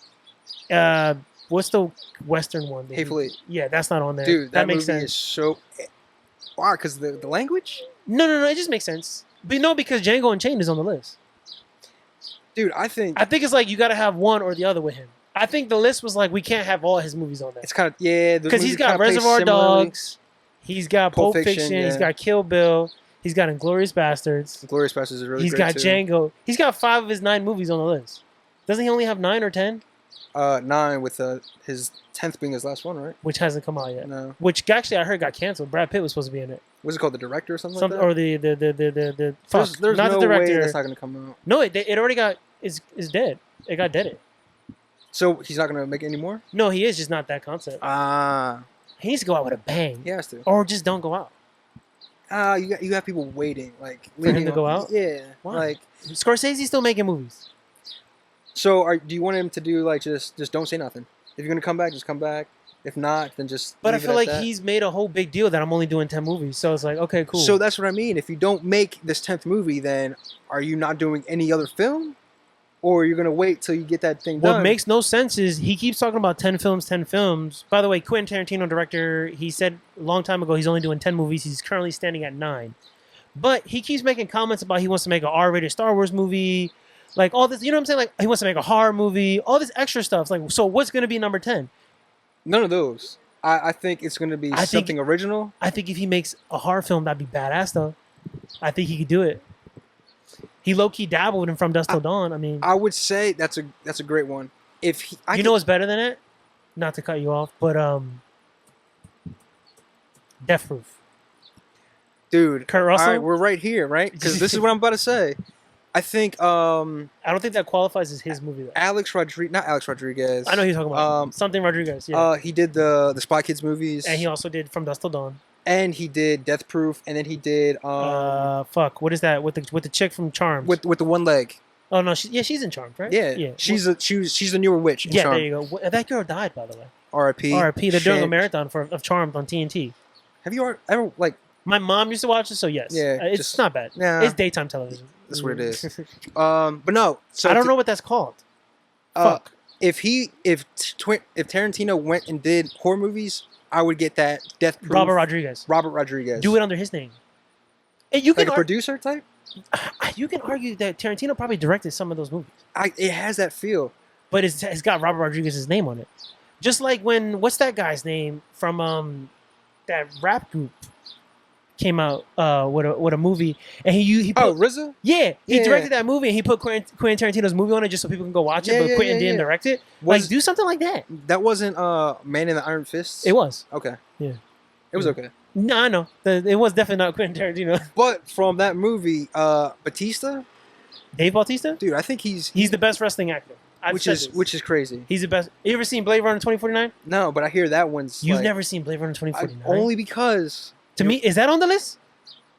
[SPEAKER 2] What's the Western one?
[SPEAKER 1] Hateful Eight.
[SPEAKER 2] Yeah, that's not on there.
[SPEAKER 1] Dude,
[SPEAKER 2] that
[SPEAKER 1] movie
[SPEAKER 2] makes sense.
[SPEAKER 1] Is so why? Because the language?
[SPEAKER 2] No. It just makes sense. But no, because Django Unchained is on the list.
[SPEAKER 1] Dude, I think
[SPEAKER 2] it's like you got to have one or the other with him. I think the list was like we can't have all his movies on there.
[SPEAKER 1] It's kind of because
[SPEAKER 2] he's got Reservoir Dogs, he's got Pulp Fiction,
[SPEAKER 1] yeah.
[SPEAKER 2] He's got Kill Bill, he's got Inglourious Bastards.
[SPEAKER 1] Inglourious Bastards is really
[SPEAKER 2] he's
[SPEAKER 1] great
[SPEAKER 2] got Django. He's got 5 of his 9 movies on the list. Doesn't he only have 9 or 10?
[SPEAKER 1] 9 with his 10th being his last one, right?
[SPEAKER 2] Which hasn't come out yet.
[SPEAKER 1] No.
[SPEAKER 2] Which actually I heard got canceled. Brad Pitt was supposed to be in it.
[SPEAKER 1] What's it called? The director or something like that?
[SPEAKER 2] Or the fuck.
[SPEAKER 1] There's
[SPEAKER 2] not
[SPEAKER 1] no
[SPEAKER 2] the director.
[SPEAKER 1] way that's not going to come out.
[SPEAKER 2] No, it already got is dead. It got deaded.
[SPEAKER 1] So he's not going to make any more?
[SPEAKER 2] No, he is just not that concept. He needs to go out with a bang.
[SPEAKER 1] He has to.
[SPEAKER 2] Or just don't go out.
[SPEAKER 1] You have people waiting, like
[SPEAKER 2] for him to go out.
[SPEAKER 1] Yeah,
[SPEAKER 2] why?
[SPEAKER 1] Like
[SPEAKER 2] Scorsese's still making movies.
[SPEAKER 1] So, do you want him to do like just don't say nothing? If you're gonna come back, just come back. If not, then just.
[SPEAKER 2] But I feel like he's made a whole big deal that I'm only doing 10 movies. So it's like, okay, cool.
[SPEAKER 1] So that's what I mean. If you don't make this 10th movie, then are you not doing any other film, or you're gonna wait till you get that thing done?
[SPEAKER 2] What makes no sense is he keeps talking about 10 films, 10 films. By the way, Quentin Tarantino, director, he said a long time ago he's only doing 10 movies. He's currently standing at 9. But he keeps making comments about he wants to make an R-rated Star Wars movie. Like all this, you know what I'm saying? Like he wants to make a horror movie, all this extra stuff. Like, so what's going to be number 10?
[SPEAKER 1] None of those. I think it's going to be something original.
[SPEAKER 2] I think if he makes a horror film, that'd be badass, though. I think he could do it. He low-key dabbled in From Dusk Till Dawn. I mean,
[SPEAKER 1] I would say that's a great one. If he,
[SPEAKER 2] know what's better than it? Not to cut you off, but Death Proof.
[SPEAKER 1] Dude,
[SPEAKER 2] Kurt Russell.
[SPEAKER 1] All right, we're right here, right? Because this is what I'm about to say. I think
[SPEAKER 2] I don't think that qualifies as his movie though.
[SPEAKER 1] Not Alex Rodriguez.
[SPEAKER 2] I know who you're talking about. Something Rodriguez. Yeah.
[SPEAKER 1] He did the Spy Kids movies,
[SPEAKER 2] and he also did From Dusk Till Dawn.
[SPEAKER 1] And he did Death Proof, and then he did
[SPEAKER 2] what is that with the chick from Charmed?
[SPEAKER 1] With the one leg.
[SPEAKER 2] Oh no, she's in Charmed, right?
[SPEAKER 1] Yeah. She's the newer witch. In Charmed.
[SPEAKER 2] There you go. That girl died, by the way.
[SPEAKER 1] R.I.P.
[SPEAKER 2] R.I.P. They're doing a marathon of Charmed on TNT.
[SPEAKER 1] Have you ever like?
[SPEAKER 2] My mom used to watch it, so yes.
[SPEAKER 1] Yeah,
[SPEAKER 2] it's not bad.
[SPEAKER 1] Yeah,
[SPEAKER 2] it's daytime television.
[SPEAKER 1] That's what it is. But no. So
[SPEAKER 2] I don't know what that's called. Fuck.
[SPEAKER 1] If Tarantino went and did horror movies, I would get that Death Proof.
[SPEAKER 2] Robert Rodriguez.
[SPEAKER 1] Do
[SPEAKER 2] it under his name. And you
[SPEAKER 1] like a producer type.
[SPEAKER 2] You can argue that Tarantino probably directed some of those movies.
[SPEAKER 1] It has that feel,
[SPEAKER 2] but it's got Robert Rodriguez's name on it. Just like when what's that guy's name from that rap group came out with a movie and he put,
[SPEAKER 1] RZA?
[SPEAKER 2] Yeah, he directed that movie and he put Quentin Tarantino's movie on it just so people can go watch it, but Quentin didn't direct it. Do something like that.
[SPEAKER 1] That wasn't Man in the Iron Fist?
[SPEAKER 2] It was.
[SPEAKER 1] Okay.
[SPEAKER 2] Yeah.
[SPEAKER 1] It was okay.
[SPEAKER 2] No, I know. It was definitely not Quentin Tarantino.
[SPEAKER 1] But from that movie, Batista?
[SPEAKER 2] Dave Bautista?
[SPEAKER 1] Dude, I think he's
[SPEAKER 2] the best wrestling actor.
[SPEAKER 1] Which is crazy.
[SPEAKER 2] He's the best. You ever seen Blade Runner 2049?
[SPEAKER 1] No, but I hear that one's
[SPEAKER 2] You've never seen Blade Runner 2049?
[SPEAKER 1] Only because...
[SPEAKER 2] To me, is that on the list?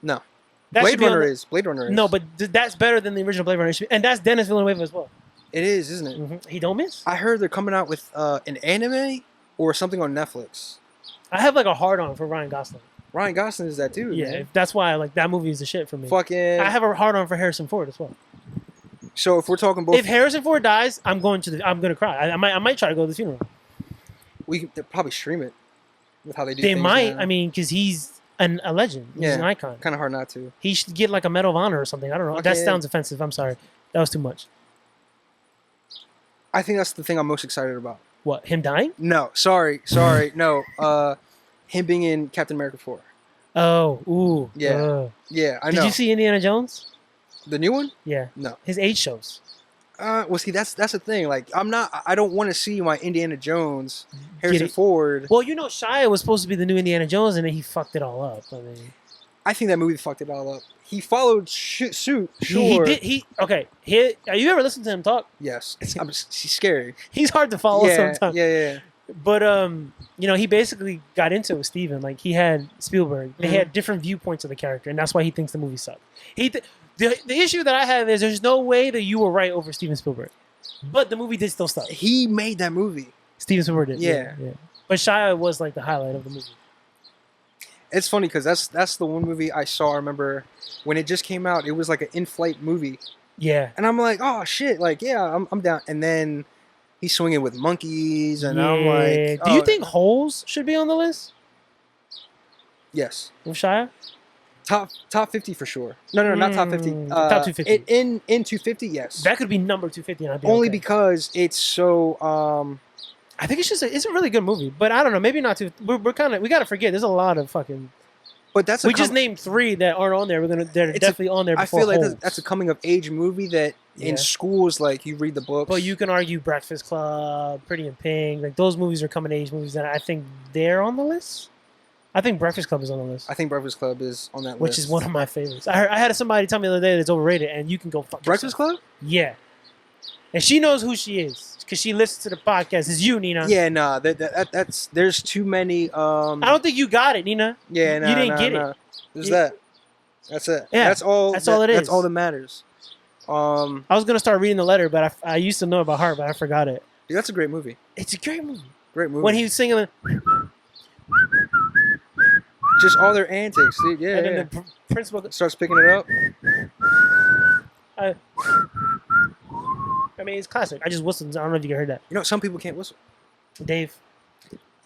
[SPEAKER 1] No. Blade Runner is.
[SPEAKER 2] No, but that's better than the original Blade Runner. And that's Dennis Villeneuve as well.
[SPEAKER 1] It is, isn't it?
[SPEAKER 2] Mm-hmm. He don't miss.
[SPEAKER 1] I heard they're coming out with an anime or something on Netflix.
[SPEAKER 2] I have like a hard-on for Ryan Gosling.
[SPEAKER 1] Ryan Gosling is that dude.
[SPEAKER 2] Yeah,
[SPEAKER 1] man.
[SPEAKER 2] That's why like that movie is the shit for me.
[SPEAKER 1] Fucking...
[SPEAKER 2] I have a hard-on for Harrison Ford as well.
[SPEAKER 1] So if we're talking both...
[SPEAKER 2] If Harrison Ford dies, I'm gonna cry. I might try to go to the funeral.
[SPEAKER 1] They'll probably stream it with how they do.
[SPEAKER 2] They might. Now. I mean, because he's a legend. He's an icon.
[SPEAKER 1] Kind of hard not to.
[SPEAKER 2] He should get like a Medal of Honor or something. I don't know. That sounds offensive. I'm sorry. That was too much.
[SPEAKER 1] I think that's the thing I'm most excited about.
[SPEAKER 2] What? Him dying?
[SPEAKER 1] No. Sorry. No. Him being in Captain America 4.
[SPEAKER 2] Oh. Ooh.
[SPEAKER 1] Yeah. Yeah. I know.
[SPEAKER 2] Did you see Indiana Jones?
[SPEAKER 1] The new one?
[SPEAKER 2] Yeah.
[SPEAKER 1] No.
[SPEAKER 2] His age shows.
[SPEAKER 1] Well, see, that's the thing. Like, I don't want to see my Indiana Jones, Harrison Ford.
[SPEAKER 2] Well, you know, Shia was supposed to be the new Indiana Jones, and then he fucked it all up.
[SPEAKER 1] I think that movie fucked it all up. He followed suit. Sure.
[SPEAKER 2] He did. Okay. Have you ever listened to him talk?
[SPEAKER 1] Yes. He's scary.
[SPEAKER 2] He's hard to follow sometimes.
[SPEAKER 1] Yeah.
[SPEAKER 2] But you know, he basically got into it with Steven. Like he had Spielberg. They had different viewpoints of the character, and that's why he thinks the movie sucked. The issue that I have is there's no way that you were right over Steven Spielberg. But the movie did still suck.
[SPEAKER 1] He made that movie.
[SPEAKER 2] Steven Spielberg did.
[SPEAKER 1] Yeah.
[SPEAKER 2] But Shia was like the highlight of the movie.
[SPEAKER 1] It's funny because that's the one movie I saw. I remember when it just came out, it was like an in-flight movie.
[SPEAKER 2] Yeah.
[SPEAKER 1] And I'm like, oh shit, like I'm down. And then he's swinging with monkeys, and I'm like,
[SPEAKER 2] do you think Holes should be on the list?
[SPEAKER 1] Yes.
[SPEAKER 2] With Shia?
[SPEAKER 1] Top 50 for sure. No, not top 50.
[SPEAKER 2] Top 250.
[SPEAKER 1] In 250, yes.
[SPEAKER 2] That could be number 250. And I'd be
[SPEAKER 1] only because it's so.
[SPEAKER 2] I think it's a really good movie, but I don't know. Maybe not too. We gotta forget. There's a lot of fucking.
[SPEAKER 1] But that's
[SPEAKER 2] we just named 3 that aren't on there. They're definitely on there. Before
[SPEAKER 1] I feel like
[SPEAKER 2] Holes.
[SPEAKER 1] that's a coming of age movie that in schools, like you read the books.
[SPEAKER 2] But you can argue Breakfast Club, Pretty in Pink, like those movies are coming of age movies that I think they're on the list. I think Breakfast Club is on the list.
[SPEAKER 1] I think Breakfast Club is on that list.
[SPEAKER 2] Which is one of my favorites. I had somebody tell me the other day that it's overrated, and you can go fuck
[SPEAKER 1] Breakfast
[SPEAKER 2] yourself.
[SPEAKER 1] Club?
[SPEAKER 2] Yeah. And she knows who she is because she listens to the podcast. It's you, Nina.
[SPEAKER 1] Yeah, nah. That's there's too many.
[SPEAKER 2] I don't think you got it, Nina.
[SPEAKER 1] Yeah,
[SPEAKER 2] you didn't get it.
[SPEAKER 1] There's that. That's it.
[SPEAKER 2] Yeah,
[SPEAKER 1] that's all.
[SPEAKER 2] That's all it is.
[SPEAKER 1] That's all that matters.
[SPEAKER 2] I was gonna start reading the letter, but I used to know it by heart, but I forgot it.
[SPEAKER 1] Dude, that's a great movie.
[SPEAKER 2] It's a great movie.
[SPEAKER 1] Great movie.
[SPEAKER 2] When he was singing.
[SPEAKER 1] Just all their antics, dude. Yeah.
[SPEAKER 2] And then the principal
[SPEAKER 1] starts picking it up.
[SPEAKER 2] I mean, it's classic. I just whistled. I don't know if you heard that.
[SPEAKER 1] You know, some people can't whistle.
[SPEAKER 2] Dave.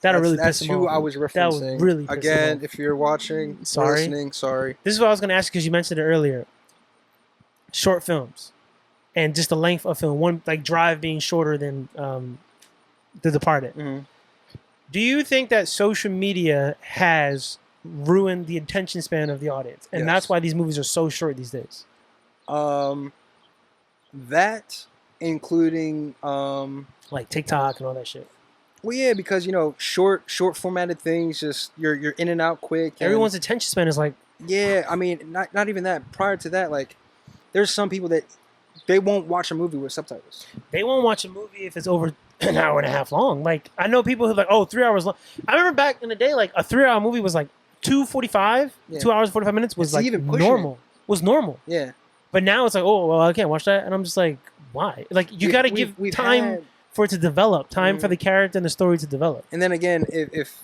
[SPEAKER 2] That'll really piss him off.
[SPEAKER 1] That's who I was referencing.
[SPEAKER 2] That would really piss him
[SPEAKER 1] Again,
[SPEAKER 2] off.
[SPEAKER 1] if you're watching, listening, sorry.
[SPEAKER 2] This is what I was going to ask you because you mentioned it earlier. Short films. And just the length of film. One, like Drive being shorter than The Departed.
[SPEAKER 1] Mm-hmm.
[SPEAKER 2] Do you think that social media has ruined the attention span of the audience? And that's why these movies are so short these days?
[SPEAKER 1] That, including...
[SPEAKER 2] like TikTok and all that shit.
[SPEAKER 1] Well, yeah, because, you know, short formatted things, just you're in and out quick.
[SPEAKER 2] Everyone's attention span is like...
[SPEAKER 1] Yeah, I mean, not even that. Prior to that, like, there's some people that they won't watch a movie with subtitles.
[SPEAKER 2] They won't watch a movie if it's over an hour and a half long. Like, I know people who are like, oh, 3 hours long. I remember back in the day, like, a 3-hour movie was like 2:45, 2 hours and 45 minutes was like even normal. Was normal.
[SPEAKER 1] Yeah.
[SPEAKER 2] But now it's like, oh, well, I can't watch that. And I'm just like, why? Like, you got to give time for it to develop, time for the character and the story to develop.
[SPEAKER 1] And then again, if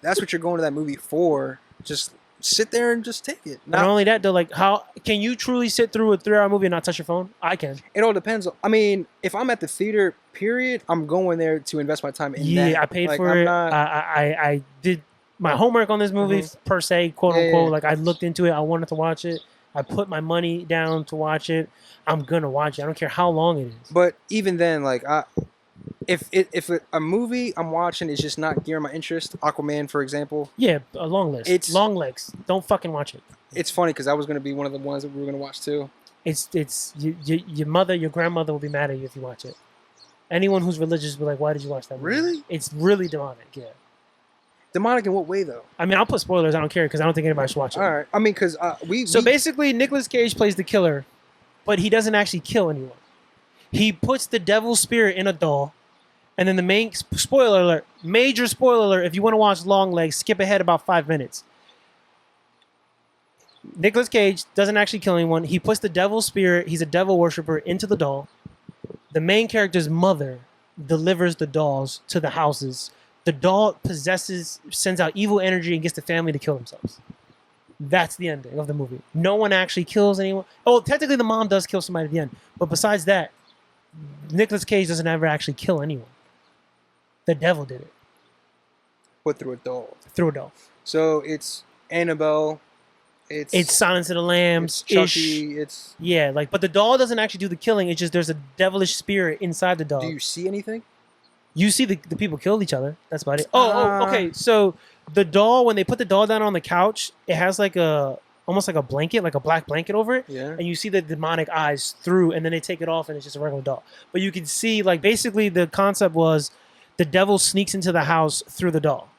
[SPEAKER 1] that's what you're going to that movie for, just sit there and just take it.
[SPEAKER 2] Not only that, though, like, how can you truly sit through a 3-hour movie and not touch your phone? I can.
[SPEAKER 1] It all depends. I mean, if I'm at the theater, period, I'm going there to invest my time in that.
[SPEAKER 2] Yeah, I paid for it. I did my homework on this movie, per se, quote unquote. Like, I looked into it. I wanted to watch it. I put my money down to watch it. I'm going to watch it. I don't care how long it is.
[SPEAKER 1] But even then, like, if a movie I'm watching is just not gearing my interest, Aquaman, for example.
[SPEAKER 2] Yeah, a long list. It's long legs. Don't fucking watch it.
[SPEAKER 1] It's funny because that was going to be one of the ones that we were going to watch too.
[SPEAKER 2] It's your mother, your grandmother will be mad at you if you watch it. Anyone who's religious will be like, why did you watch that movie?
[SPEAKER 1] Really?
[SPEAKER 2] It's really demonic, yeah.
[SPEAKER 1] Demonic in what way, though?
[SPEAKER 2] I mean, I'll put spoilers. I don't care because I don't think anybody should watch it.
[SPEAKER 1] All right. I mean, because
[SPEAKER 2] basically, Nicolas Cage plays the killer, but he doesn't actually kill anyone. He puts the devil's spirit in a doll, and then the main spoiler alert, major spoiler alert. If you want to watch Longlegs, skip ahead about 5 minutes. Nicolas Cage doesn't actually kill anyone. He puts the devil's spirit. He's a devil worshiper into the doll. The main character's mother delivers the dolls to the houses. The doll sends out evil energy and gets the family to kill themselves. That's the ending of the movie. No one actually kills anyone. Oh, technically the mom does kill somebody at the end. But besides that, Nicolas Cage doesn't ever actually kill anyone. The devil did it.
[SPEAKER 1] But through a doll.
[SPEAKER 2] Through a doll.
[SPEAKER 1] So it's Annabelle.
[SPEAKER 2] It's Silence of the Lambs.
[SPEAKER 1] It's Chucky.
[SPEAKER 2] Yeah, like, but the doll doesn't actually do the killing. It's just there's a devilish spirit inside the doll.
[SPEAKER 1] Do you see anything?
[SPEAKER 2] You see the people kill each other. That's about it. Oh, okay. So the doll, when they put the doll down on the couch, it has like almost like a blanket, like a black blanket over it.
[SPEAKER 1] Yeah.
[SPEAKER 2] And you see the demonic eyes through, and then they take it off, and it's just a regular doll. But you can see, like, basically the concept was the devil sneaks into the house through the doll.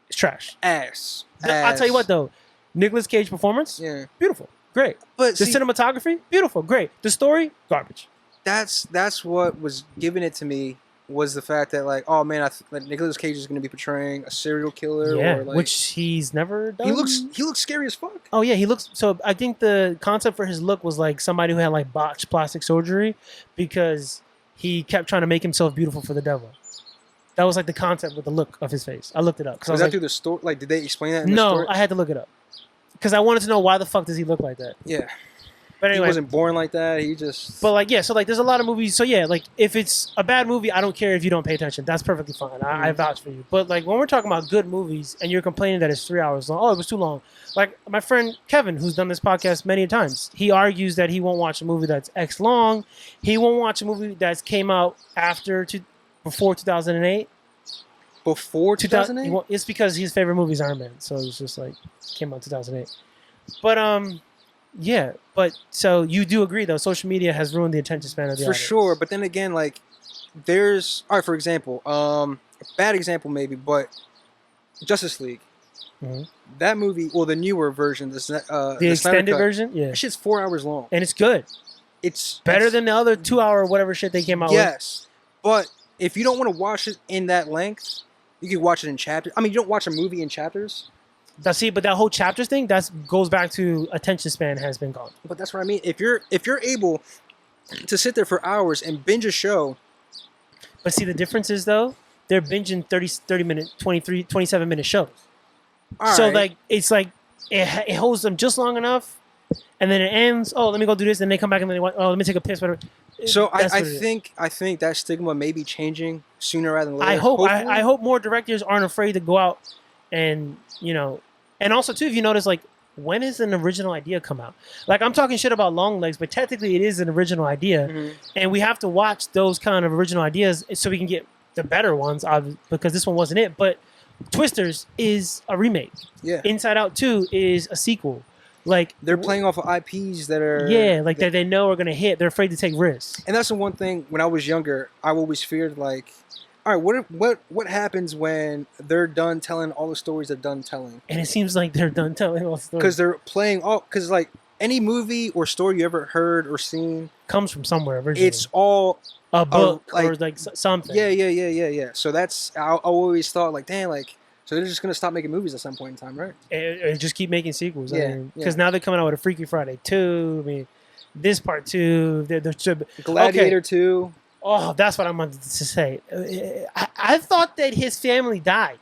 [SPEAKER 2] It's trash.
[SPEAKER 1] Ass.
[SPEAKER 2] I'll tell you what, though. Nicolas Cage performance?
[SPEAKER 1] Yeah.
[SPEAKER 2] Beautiful. Great. But the cinematography? Beautiful. Great. The story? Garbage.
[SPEAKER 1] That's what was giving it to me, was the fact that, like, oh man, like Nicolas Cage is going to be portraying a serial killer, or like,
[SPEAKER 2] which he's never done.
[SPEAKER 1] He looks scary as fuck.
[SPEAKER 2] Oh yeah, he looks. So I think the concept for his look was like somebody who had like botched plastic surgery, because he kept trying to make himself beautiful for the devil. That was like the concept with the look of his face. I looked it up.
[SPEAKER 1] Was that through the story? Like, did they explain that? In
[SPEAKER 2] the
[SPEAKER 1] story?
[SPEAKER 2] I had to look it up because I wanted to know why the fuck does he look like that.
[SPEAKER 1] Yeah.
[SPEAKER 2] But anyway,
[SPEAKER 1] he wasn't born like that. He just.
[SPEAKER 2] But like, yeah, so like, there's a lot of movies. So yeah, like, if it's a bad movie, I don't care if you don't pay attention. That's perfectly fine. I vouch for you. But like, when we're talking about good movies and you're complaining that it's 3 hours long, oh, it was too long. Like my friend Kevin, who's done this podcast many times, he argues that he won't watch a movie that's X long. He won't watch a movie that's came out before 2008.
[SPEAKER 1] Before 2008?
[SPEAKER 2] It's because his favorite movie is Iron Man, so it's just like came out 2008. But yeah, but so you do agree though, social media has ruined the attention span of the audience.
[SPEAKER 1] For sure, but then again, like, there's, all right, for example, a bad example maybe, but Justice League. Mm-hmm. That movie, well, the newer version, the
[SPEAKER 2] extended cut, yeah,
[SPEAKER 1] that shit's 4 hours long,
[SPEAKER 2] and it's good.
[SPEAKER 1] It's
[SPEAKER 2] better than the other 2 hour whatever shit they came out with.
[SPEAKER 1] Yes, but if you don't want to watch it in that length, you can watch it in chapters. I mean, you don't watch a movie in chapters.
[SPEAKER 2] But that whole chapters thing, goes back to attention span has been gone.
[SPEAKER 1] But that's what I mean. If you're able to sit there for hours and binge a show.
[SPEAKER 2] But see, the difference is, though, they're binging 30-minute, 27-minute shows. So, like, it's like, it holds them just long enough, and then it ends. Oh, let me go do this. And they come back and then let me take a piss. Whatever.
[SPEAKER 1] So I think that stigma may be changing sooner rather than later.
[SPEAKER 2] I hope more directors aren't afraid to go out and, and also too, if you notice, like, when does an original idea come out? Like, I'm talking shit about Longlegs, but technically it is an original idea, and we have to watch those kind of original ideas so we can get the better ones, because this one wasn't it. But Twisters is a remake.
[SPEAKER 1] Yeah.
[SPEAKER 2] Inside Out 2 is a sequel. Like,
[SPEAKER 1] they're playing off of IPs that are
[SPEAKER 2] that they know are gonna hit. They're afraid to take risks.
[SPEAKER 1] And that's the one thing. When I was younger, I always feared, like, all right, what happens when they're done telling all the stories they're done telling?
[SPEAKER 2] And it seems like they're done telling all the stories
[SPEAKER 1] because they're playing all. Because like any movie or story you ever heard or seen
[SPEAKER 2] comes from somewhere originally.
[SPEAKER 1] It's all
[SPEAKER 2] a book or like something.
[SPEAKER 1] Yeah. So that's I always thought, like, damn, like. So they're just gonna stop making movies at some point in time, right?
[SPEAKER 2] And just keep making sequels.
[SPEAKER 1] Yeah.
[SPEAKER 2] Because now they're coming out with a Freaky Friday 2. I mean, this part 2.
[SPEAKER 1] Gladiator 2.
[SPEAKER 2] Oh, that's what I wanted to say. I thought that his family died.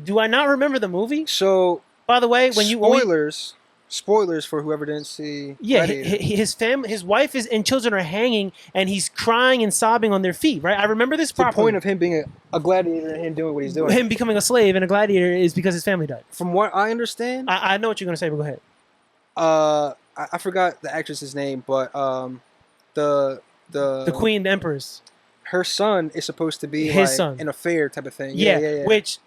[SPEAKER 2] Do I not remember the movie?
[SPEAKER 1] So,
[SPEAKER 2] by the way,
[SPEAKER 1] spoilers for whoever didn't see.
[SPEAKER 2] Yeah, his family, his wife and children are hanging, and he's crying and sobbing on their feet. Right, I remember this properly.
[SPEAKER 1] The point of him being a gladiator and him doing what he's doing.
[SPEAKER 2] Him becoming a slave and a gladiator is because his family died.
[SPEAKER 1] From what I understand,
[SPEAKER 2] I know what you're gonna say, but go ahead.
[SPEAKER 1] I forgot the actress's name, but the
[SPEAKER 2] queen, the empress,
[SPEAKER 1] her son is supposed to be
[SPEAKER 2] his
[SPEAKER 1] like
[SPEAKER 2] son,
[SPEAKER 1] an affair type of thing.
[SPEAKER 2] Yeah. Which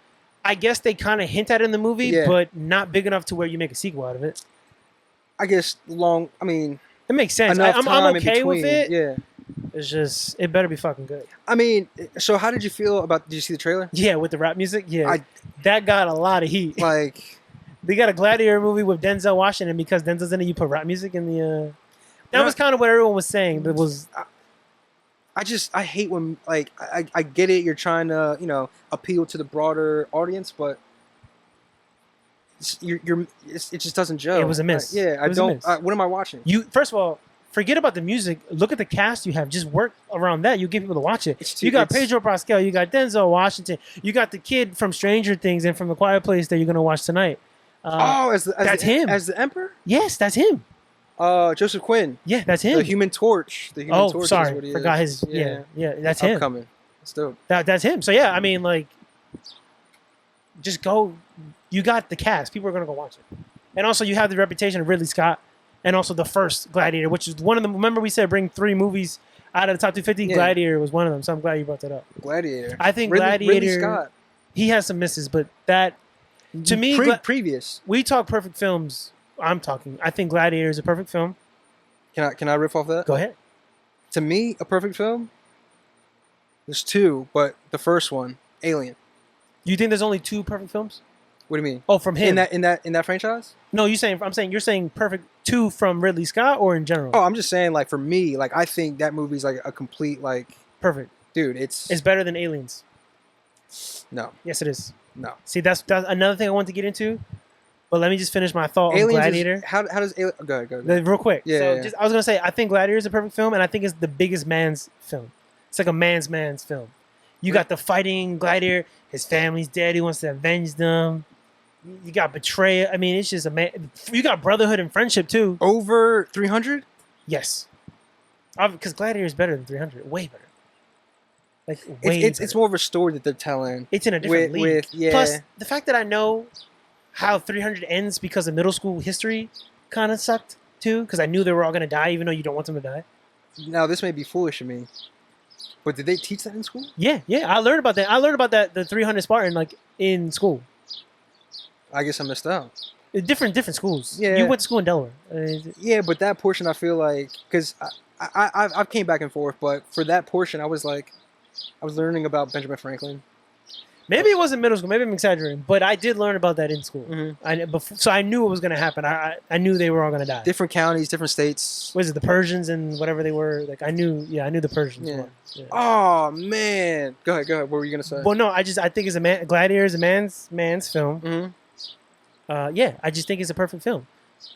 [SPEAKER 2] I guess they kind of hint at in the movie, but not big enough to where you make a sequel out of it.
[SPEAKER 1] I guess I mean,
[SPEAKER 2] it makes sense. I'm okay with it.
[SPEAKER 1] Yeah.
[SPEAKER 2] It's just, it better be fucking good.
[SPEAKER 1] I mean, so how did you feel about? Did you see the trailer?
[SPEAKER 2] Yeah, with the rap music. Yeah, that got a lot of heat.
[SPEAKER 1] Like,
[SPEAKER 2] they got a gladiator movie with Denzel Washington because Denzel's in it. You put rap music in the. That was kind of what everyone was saying. But was.
[SPEAKER 1] I hate when I get it. You're trying to appeal to the broader audience, but. It just doesn't gel.
[SPEAKER 2] It was a miss.
[SPEAKER 1] I don't. What am I watching?
[SPEAKER 2] First of all, forget about the music. Look at the cast you have. Just work around that. You get people to watch it. You got Pedro Pascal. You got Denzel Washington. You got the kid from Stranger Things and from The Quiet Place that you're gonna watch tonight.
[SPEAKER 1] That's him as the Emperor.
[SPEAKER 2] Yes, that's him.
[SPEAKER 1] Joseph Quinn.
[SPEAKER 2] Yeah, that's him.
[SPEAKER 1] The Human Torch. Torch
[SPEAKER 2] sorry,
[SPEAKER 1] is what he
[SPEAKER 2] forgot
[SPEAKER 1] is.
[SPEAKER 2] his. Yeah, that's him.
[SPEAKER 1] Upcoming. That's dope.
[SPEAKER 2] That's him. So yeah, I mean, like, just go. You got the cast. People are going to go watch it. And also, you have the reputation of Ridley Scott and also the first Gladiator, which is one of them. Remember we said bring 3 movies out of the top 250? Yeah. Gladiator was one of them, so I'm glad you brought that up.
[SPEAKER 1] Gladiator.
[SPEAKER 2] I think Gladiator, Ridley Scott. He has some misses, but that, to me...
[SPEAKER 1] previous.
[SPEAKER 2] We talk perfect films. I think Gladiator is a perfect film.
[SPEAKER 1] Can I riff off that?
[SPEAKER 2] Go ahead.
[SPEAKER 1] To me, a perfect film, there's 2, but the first one, Alien.
[SPEAKER 2] You think there's only 2 perfect films?
[SPEAKER 1] What do you mean?
[SPEAKER 2] Oh, from him
[SPEAKER 1] in that franchise?
[SPEAKER 2] No, you're saying perfect 2 from Ridley Scott or in general?
[SPEAKER 1] Oh, I'm just saying like for me, like I think that movie's like a complete like
[SPEAKER 2] perfect.
[SPEAKER 1] Dude, it's
[SPEAKER 2] better than Aliens.
[SPEAKER 1] No.
[SPEAKER 2] Yes, it is.
[SPEAKER 1] No.
[SPEAKER 2] See, that's another thing I want to get into, but let me just finish my thought
[SPEAKER 1] Aliens
[SPEAKER 2] on Gladiator.
[SPEAKER 1] How does Go ahead.
[SPEAKER 2] Real quick.
[SPEAKER 1] Yeah.
[SPEAKER 2] So I was gonna say I think Gladiator is a perfect film, and I think it's the biggest man's film. It's like a man's film. You got the fighting Gladiator. His family's dead. He wants to avenge them. You got betrayal. I mean, it's just a man. You got brotherhood and friendship too.
[SPEAKER 1] Over 300?
[SPEAKER 2] Yes. Because Gladiator is better than 300. Way better. Like
[SPEAKER 1] it's more of a story that they're telling.
[SPEAKER 2] It's in a different league. Plus, the fact that I know how 300 ends because of middle school history kind of sucked too. Because I knew they were all gonna die, even though you don't want them to die.
[SPEAKER 1] Now this may be foolish of me, but did they teach that in school?
[SPEAKER 2] Yeah. I learned about that. The 300 Spartan like in school.
[SPEAKER 1] I guess I missed out.
[SPEAKER 2] Different schools.
[SPEAKER 1] Yeah.
[SPEAKER 2] You went to school in Delaware.
[SPEAKER 1] Yeah, but that portion I feel like, because I've came back and forth, but for that portion I was learning about Benjamin Franklin.
[SPEAKER 2] Maybe it wasn't middle school. Maybe I'm exaggerating, but I did learn about that in school.
[SPEAKER 1] Mm-hmm.
[SPEAKER 2] So I knew it was going to happen. I knew they were all going to die.
[SPEAKER 1] Different counties, different states.
[SPEAKER 2] What is it? The Persians and whatever they were. Like I knew the Persians.
[SPEAKER 1] Yeah. Yeah. Oh man, go ahead. What were you going to say?
[SPEAKER 2] Well, no, I think it's Gladiator is a man's film.
[SPEAKER 1] Mm-hmm.
[SPEAKER 2] I just think it's a perfect film.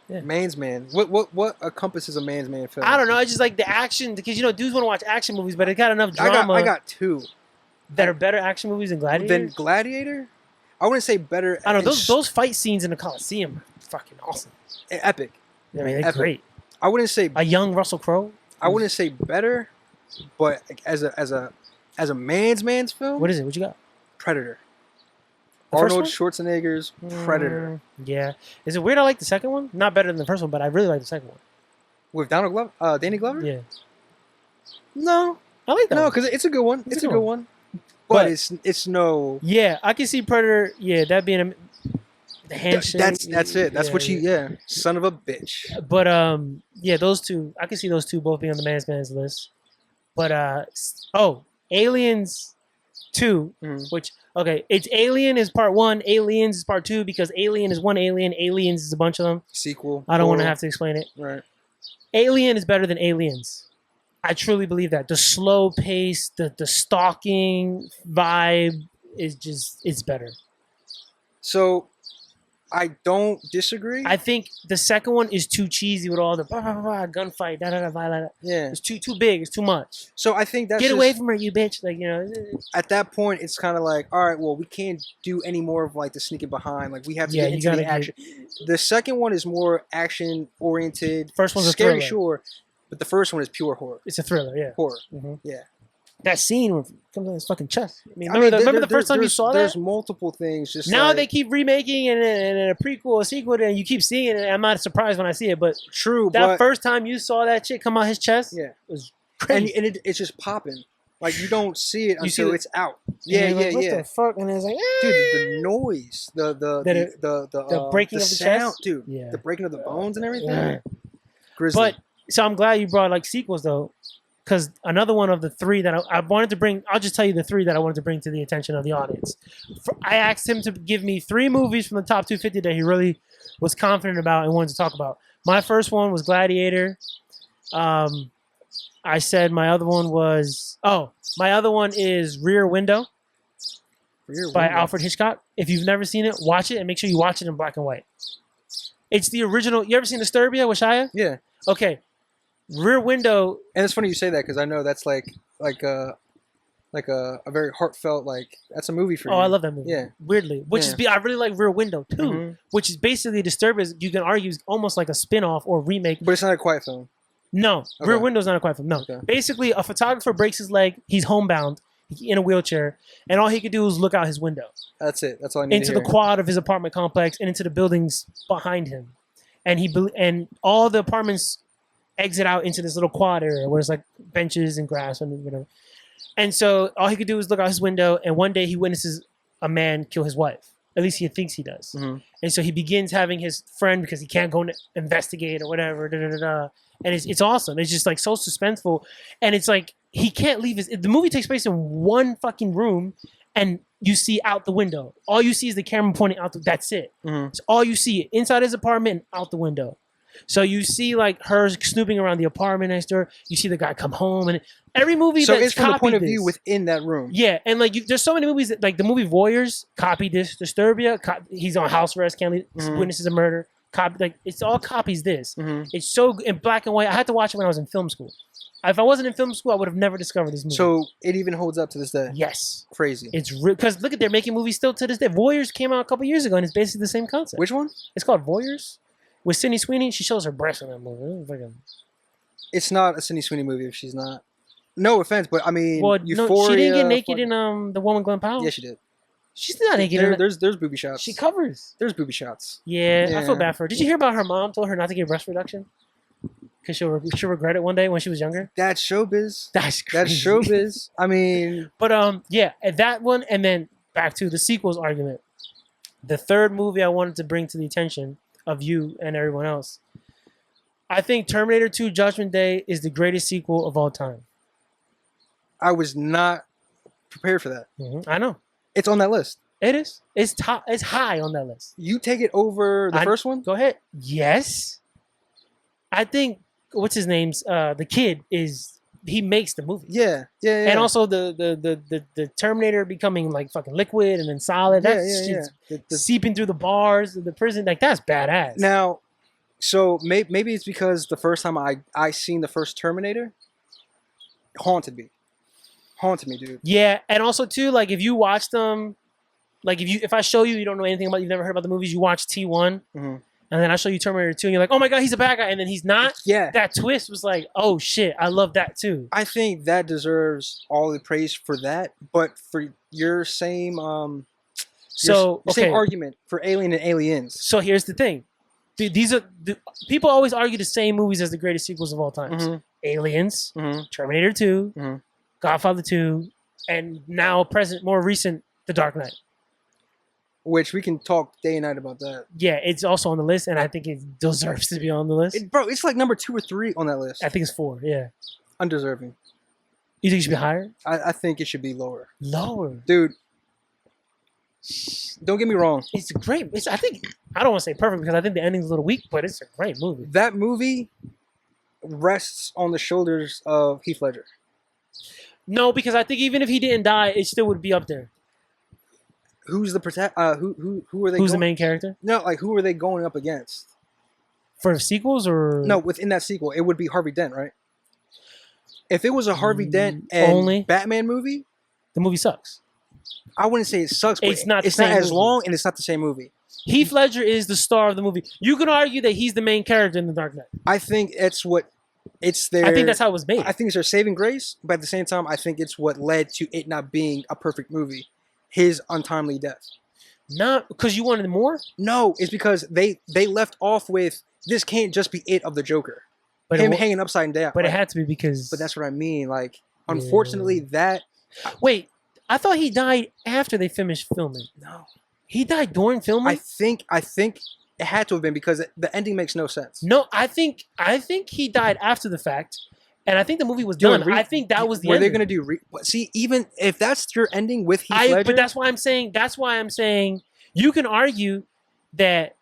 [SPEAKER 2] Yeah.
[SPEAKER 1] Man's man. What encompasses a man's man film?
[SPEAKER 2] I don't know. I just like the action because dudes want to watch action movies, but it got enough drama.
[SPEAKER 1] I got 2
[SPEAKER 2] that are better action movies than
[SPEAKER 1] Gladiator. I wouldn't say better.
[SPEAKER 2] I don't know those fight scenes in the Coliseum are fucking awesome.
[SPEAKER 1] Epic.
[SPEAKER 2] I mean, they're great.
[SPEAKER 1] I wouldn't say
[SPEAKER 2] a young Russell Crowe.
[SPEAKER 1] I wouldn't say better, but as a man's film.
[SPEAKER 2] What is it? What you got?
[SPEAKER 1] Predator. Arnold Schwarzenegger's Predator.
[SPEAKER 2] Yeah. Is it weird I like the second one? Not better than the first one, but I really like the second one.
[SPEAKER 1] With Danny Glover?
[SPEAKER 2] Yeah.
[SPEAKER 1] No.
[SPEAKER 2] I like that.
[SPEAKER 1] No, because it's a good one. It's a good one. But it's no.
[SPEAKER 2] Yeah, I can see Predator. Yeah, that being the handshake.
[SPEAKER 1] That's it. That's what son of a bitch.
[SPEAKER 2] But those 2. I can see those 2 both being on the man's list. But Aliens 2, which. Okay, it's Alien is part 1, Aliens is part 2, because Alien is one alien, Aliens is a bunch of them.
[SPEAKER 1] Sequel.
[SPEAKER 2] I don't want to have to explain it.
[SPEAKER 1] Right.
[SPEAKER 2] Alien is better than Aliens. I truly believe that. The slow pace, the stalking vibe is it's better.
[SPEAKER 1] So, I don't disagree.
[SPEAKER 2] I think the second one is too cheesy with all the gunfight,
[SPEAKER 1] Yeah,
[SPEAKER 2] it's too big. It's too much.
[SPEAKER 1] So I think that's
[SPEAKER 2] get away from her, you bitch. Like
[SPEAKER 1] At that point, it's kind of like, all right, well, we can't do any more of like the sneaking behind. Like we have to get into the action. The second one is more action oriented.
[SPEAKER 2] First one's
[SPEAKER 1] scary,
[SPEAKER 2] a thriller.
[SPEAKER 1] Sure, but the first one is pure horror.
[SPEAKER 2] It's a thriller, yeah.
[SPEAKER 1] Horror, yeah.
[SPEAKER 2] That scene where it comes on his fucking chest. I mean, remember the first time you saw that?
[SPEAKER 1] There's multiple things. Just
[SPEAKER 2] now they keep remaking and a prequel, a sequel, and you keep seeing it. And I'm not surprised when I see it, but that first time you saw that shit come out his chest,
[SPEAKER 1] it
[SPEAKER 2] was crazy.
[SPEAKER 1] And it's just popping. Like you don't see it until it's out. Yeah.
[SPEAKER 2] What the fuck? And it's like,
[SPEAKER 1] dude, the noise, the
[SPEAKER 2] breaking
[SPEAKER 1] the
[SPEAKER 2] of the
[SPEAKER 1] sound,
[SPEAKER 2] chest,
[SPEAKER 1] dude, the breaking of the bones and everything.
[SPEAKER 2] Yeah.
[SPEAKER 1] Grizzly.
[SPEAKER 2] But so I'm glad you brought like sequels though. Because another one of the three that I wanted to bring, I'll just tell you the three that I wanted to bring to the attention of the audience. I asked him to give me 3 movies from the top 250 that he really was confident about and wanted to talk about. My first one was Gladiator. I said my other one was, my other one is Rear Window by Alfred Hitchcock. If you've never seen it, watch it and make sure you watch it in black and white. It's the original. You ever seen Disturbia with Shia?
[SPEAKER 1] Yeah.
[SPEAKER 2] Okay. Rear Window,
[SPEAKER 1] and it's funny you say that because I know that's like a very heartfelt that's a movie for you.
[SPEAKER 2] Oh, I love that movie.
[SPEAKER 1] Yeah,
[SPEAKER 2] weirdly, I really like Rear Window too, which is basically Disturbia. You can argue is almost like a spin-off or remake,
[SPEAKER 1] but it's not a quiet film.
[SPEAKER 2] No, okay. Rear Window's not a quiet film. No, basically a photographer breaks his leg. He's homebound in a wheelchair, and all he could do is look out his window.
[SPEAKER 1] That's it. That's all I need
[SPEAKER 2] into the quad of his apartment complex and into the buildings behind him, and all the apartments exit out into this little quad area where it's like benches and grass and whatever. And so all he could do is look out his window, and one day he witnesses a man kill his wife. At least he thinks he does. And so he begins having his friend, because he can't go investigate or whatever. And it's awesome. It's just like so suspenseful. And it's like he can't leave the movie takes place in one fucking room, and you see out the window. All you see is the camera pointing out. That's it. It's all you see inside his apartment and out the window. So you see like her snooping around the apartment next door. You see the guy come home, and every movie. So
[SPEAKER 1] it's from the point of view within that room.
[SPEAKER 2] Yeah, and like there's so many movies that, like the movie Voyeurs, copied this. Disturbia, he's on house arrest, can't leave, witnesses a murder. It's all copies this. It's so in black and white. I had to watch it when I was in film school. If I wasn't in film school, I would have never discovered these movies.
[SPEAKER 1] So it even holds up to this day.
[SPEAKER 2] Yes,
[SPEAKER 1] crazy.
[SPEAKER 2] It's because look at they're making movies still to this day. Voyeurs came out a couple years ago, and it's basically the same concept.
[SPEAKER 1] Which one?
[SPEAKER 2] It's called Voyeurs. With Sydney Sweeney, she shows her breasts in that movie.
[SPEAKER 1] It's not a Sydney Sweeney movie if she's not. No offense, but I mean, Euphoria.
[SPEAKER 2] No, she didn't get naked in The Woman Glen Powell.
[SPEAKER 1] Yeah, she did.
[SPEAKER 2] She's not naked.
[SPEAKER 1] There's booby shots.
[SPEAKER 2] She covers.
[SPEAKER 1] There's booby shots.
[SPEAKER 2] Yeah, I feel bad for her. Did you hear about her mom told her not to get breast reduction? Because she'll regret it one day when she was younger.
[SPEAKER 1] That's showbiz.
[SPEAKER 2] That's crazy.
[SPEAKER 1] That's showbiz. I mean,
[SPEAKER 2] but yeah, that one, and then back to the sequels argument. The third movie I wanted to bring to the attention of you and everyone else, I think Terminator 2 Judgment Day is the greatest sequel of all time.
[SPEAKER 1] I was not prepared for that.
[SPEAKER 2] I know.
[SPEAKER 1] It's on that list.
[SPEAKER 2] It is. It's top. It's high on that list.
[SPEAKER 1] You take it over the first one?
[SPEAKER 2] Go ahead. Yes. I think, what's his name's, the kid he makes the movie.
[SPEAKER 1] Yeah.
[SPEAKER 2] And also the Terminator becoming like fucking liquid and then solid. That's seeping through the bars of the prison. Like that's badass.
[SPEAKER 1] Now, so maybe it's because the first time I seen the first Terminator, haunted me, dude.
[SPEAKER 2] Yeah, and also too, like if you watch them, like if I show you, you don't know anything about, you've never heard about the movies, you watch T1. And then I show you Terminator 2, and you're like, oh my God, he's a bad guy. And then he's not.
[SPEAKER 1] Yeah.
[SPEAKER 2] That twist was like, oh shit, I love that too.
[SPEAKER 1] I think that deserves all the praise for that. But for your same same argument for Alien and Aliens.
[SPEAKER 2] So here's the thing. People always argue the same movies as the greatest sequels of all time. Aliens, Terminator 2, Godfather 2, and now more recent, The Dark Knight.
[SPEAKER 1] Which we can talk day and night about that.
[SPEAKER 2] Yeah, it's also on the list, and I think it deserves to be on the list.
[SPEAKER 1] It's like number 2 or 3 on that list.
[SPEAKER 2] I think it's 4, yeah.
[SPEAKER 1] Undeserving.
[SPEAKER 2] You think it should be higher?
[SPEAKER 1] I think it should be lower.
[SPEAKER 2] Lower?
[SPEAKER 1] Dude, don't get me wrong.
[SPEAKER 2] It's great. I don't want to say perfect because I think the ending's a little weak, but it's a great movie.
[SPEAKER 1] That movie rests on the shoulders of Heath Ledger.
[SPEAKER 2] No, because I think even if he didn't die, it still would be up there.
[SPEAKER 1] who's the who are they?
[SPEAKER 2] Who's the main character?
[SPEAKER 1] No, like who are they going up against?
[SPEAKER 2] For sequels or
[SPEAKER 1] no? Within that sequel, it would be Harvey Dent, right? If it was a Harvey Dent and
[SPEAKER 2] only
[SPEAKER 1] Batman movie,
[SPEAKER 2] the movie sucks.
[SPEAKER 1] I wouldn't say it sucks, but
[SPEAKER 2] it's not
[SPEAKER 1] as long and it's not the same movie.
[SPEAKER 2] Heath Ledger is the star of the movie. You can argue that he's the main character in The Dark Knight.
[SPEAKER 1] I think it's what it's their.
[SPEAKER 2] I think that's how it was made.
[SPEAKER 1] I think it's their saving grace, but at the same time, I think it's what led to it not being a perfect movie. His untimely death.
[SPEAKER 2] Not because you wanted more?
[SPEAKER 1] No, it's because they left off with this can't just be it of the Joker. But him hanging upside down.
[SPEAKER 2] But it had to be because.
[SPEAKER 1] But that's what I mean. Like, unfortunately, that.
[SPEAKER 2] Wait, I thought he died after they finished filming.
[SPEAKER 1] No,
[SPEAKER 2] he died during filming.
[SPEAKER 1] I think it had to have been because the ending makes no sense.
[SPEAKER 2] No, I think he died after the fact, and I think the movie was done. I think that was the.
[SPEAKER 1] Were they going to do? See, even if that's your ending with Heath Ledger,
[SPEAKER 2] but that's why I'm saying. That's why I'm saying you can argue that,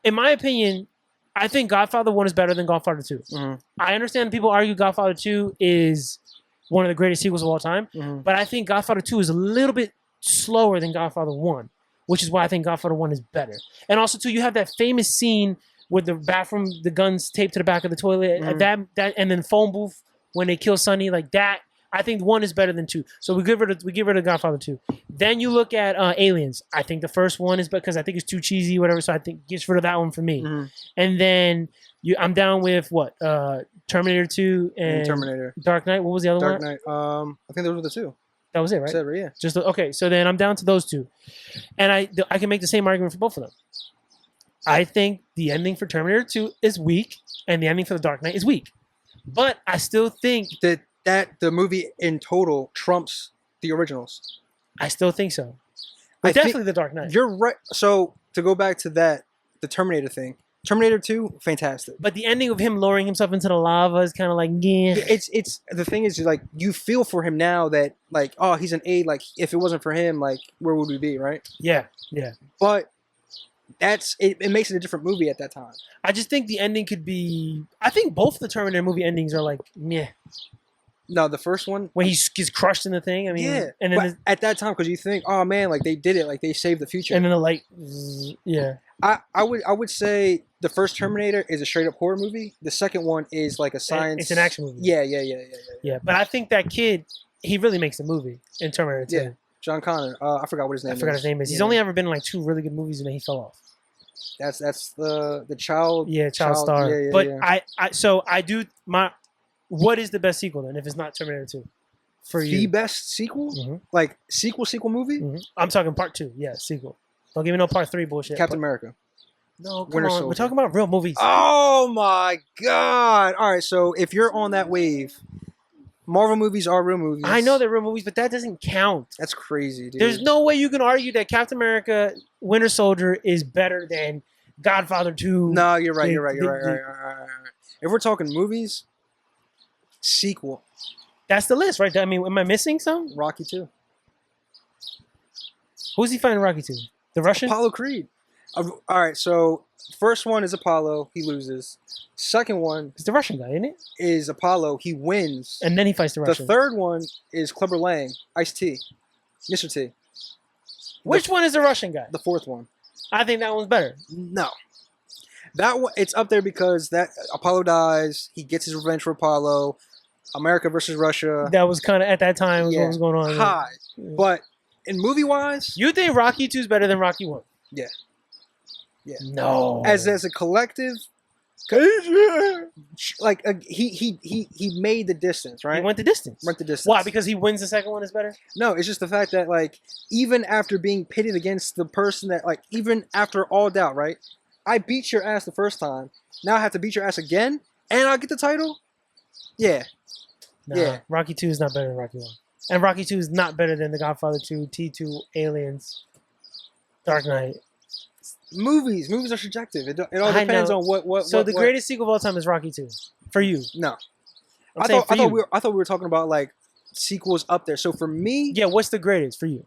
[SPEAKER 2] in my opinion, I think Godfather 1 is better than Godfather 2. Mm-hmm. I understand people argue Godfather 2 is one of the greatest sequels of all time, but I think Godfather 2 is a little bit slower than Godfather 1, which is why I think Godfather 1 is better. And also, too, you have that famous scene with the bathroom, the guns taped to the back of the toilet, that, and then phone booth when they kill Sonny, like that. I think 1 is better than 2. So we give rid of Godfather 2. Then you look at Aliens. I think the first one is because I think it's too cheesy, whatever. So I think gets rid of that one for me. And then I'm down with what Terminator 2 and
[SPEAKER 1] Terminator
[SPEAKER 2] Dark Knight. What was the other
[SPEAKER 1] one?
[SPEAKER 2] Dark
[SPEAKER 1] Knight. I think those were the two.
[SPEAKER 2] That was it, right?
[SPEAKER 1] Yeah.
[SPEAKER 2] Just okay. So then I'm down to those two, and I can make the same argument for both of them. I think the ending for Terminator 2 is weak, and the ending for The Dark Knight is weak. But I still think
[SPEAKER 1] that the movie in total trumps the originals.
[SPEAKER 2] I still think so. But definitely The Dark Knight.
[SPEAKER 1] You're right. So to go back to the Terminator thing, Terminator 2, fantastic.
[SPEAKER 2] But the ending of him lowering himself into the lava is kind of like, yeah.
[SPEAKER 1] It's the thing is like you feel for him now that like, oh, he's an A. Like if it wasn't for him, like where would we be, right?
[SPEAKER 2] Yeah, yeah.
[SPEAKER 1] But it makes it a different movie at that time.
[SPEAKER 2] I just think the ending could be. I think both the Terminator movie endings are like, meh.
[SPEAKER 1] No, the first one
[SPEAKER 2] when he gets crushed in the thing. I mean,
[SPEAKER 1] yeah.
[SPEAKER 2] And then
[SPEAKER 1] at that time, because you think, oh man, like they did it, like they saved the future.
[SPEAKER 2] And then the light, yeah.
[SPEAKER 1] I would say the first Terminator is a straight up horror movie. The second one is like a science.
[SPEAKER 2] It's an action movie.
[SPEAKER 1] Yeah.
[SPEAKER 2] But I think that kid, he really makes the movie in Terminator 2. Yeah.
[SPEAKER 1] John Connor. I forgot what his name is.
[SPEAKER 2] I forgot his name is. He's only ever been in like 2 really good movies and then he fell off.
[SPEAKER 1] That's the child.
[SPEAKER 2] Yeah, child star.
[SPEAKER 1] Yeah,
[SPEAKER 2] but I do my. What is the best sequel then? If it's not Terminator 2, for you,
[SPEAKER 1] the best sequel, like sequel movie.
[SPEAKER 2] I'm talking part 2. Yeah, sequel. Don't give me no part 3 bullshit.
[SPEAKER 1] Captain America.
[SPEAKER 2] No, come on. We're talking about real movies.
[SPEAKER 1] Oh my god! All right, so if you're on that wave, Marvel movies are real movies.
[SPEAKER 2] I know they're real movies, but that doesn't count.
[SPEAKER 1] That's crazy, dude.
[SPEAKER 2] There's no way you can argue that Captain America: Winter Soldier is better than Godfather 2.
[SPEAKER 1] No, you're right. You're right. If we're talking movies, sequel.
[SPEAKER 2] That's the list, right? I mean, am I missing some?
[SPEAKER 1] Rocky 2.
[SPEAKER 2] Who's he fighting Rocky 2? The Russian?
[SPEAKER 1] Apollo Creed. All right, so first one is Apollo. He loses. Second one
[SPEAKER 2] is the Russian guy, isn't it?
[SPEAKER 1] Is Apollo. He wins.
[SPEAKER 2] And then he fights the Russian.
[SPEAKER 1] The third one is Clubber Lang, Ice-T, Mr. T.
[SPEAKER 2] Which one is the Russian guy?
[SPEAKER 1] The fourth one.
[SPEAKER 2] I think that one's better.
[SPEAKER 1] No. That one, it's up there because that Apollo dies. He gets his revenge for Apollo. America versus Russia.
[SPEAKER 2] That was kind of, at that time, what was going on.
[SPEAKER 1] High. Yeah. But in movie-wise...
[SPEAKER 2] You think Rocky 2 is better than Rocky 1?
[SPEAKER 1] Yeah. Yeah.
[SPEAKER 2] No.
[SPEAKER 1] As a collective... Like, he made the distance, right?
[SPEAKER 2] He went the distance. Why? Because he wins the second one is better?
[SPEAKER 1] No, it's just the fact that, like, even after being pitted against the person that, like, even after all doubt, right? I beat your ass the first time. Now I have to beat your ass again, and I'll get the title? Yeah.
[SPEAKER 2] Nah, yeah. Rocky 2 is not better than Rocky 1. And Rocky 2 is not better than The Godfather 2, T2, Aliens, Dark Knight.
[SPEAKER 1] Movies are subjective. It all depends on what.
[SPEAKER 2] So the greatest sequel of all time is Rocky 2 for you.
[SPEAKER 1] No, I thought we were talking about like sequels up there. So for me,
[SPEAKER 2] yeah, what's the greatest for you?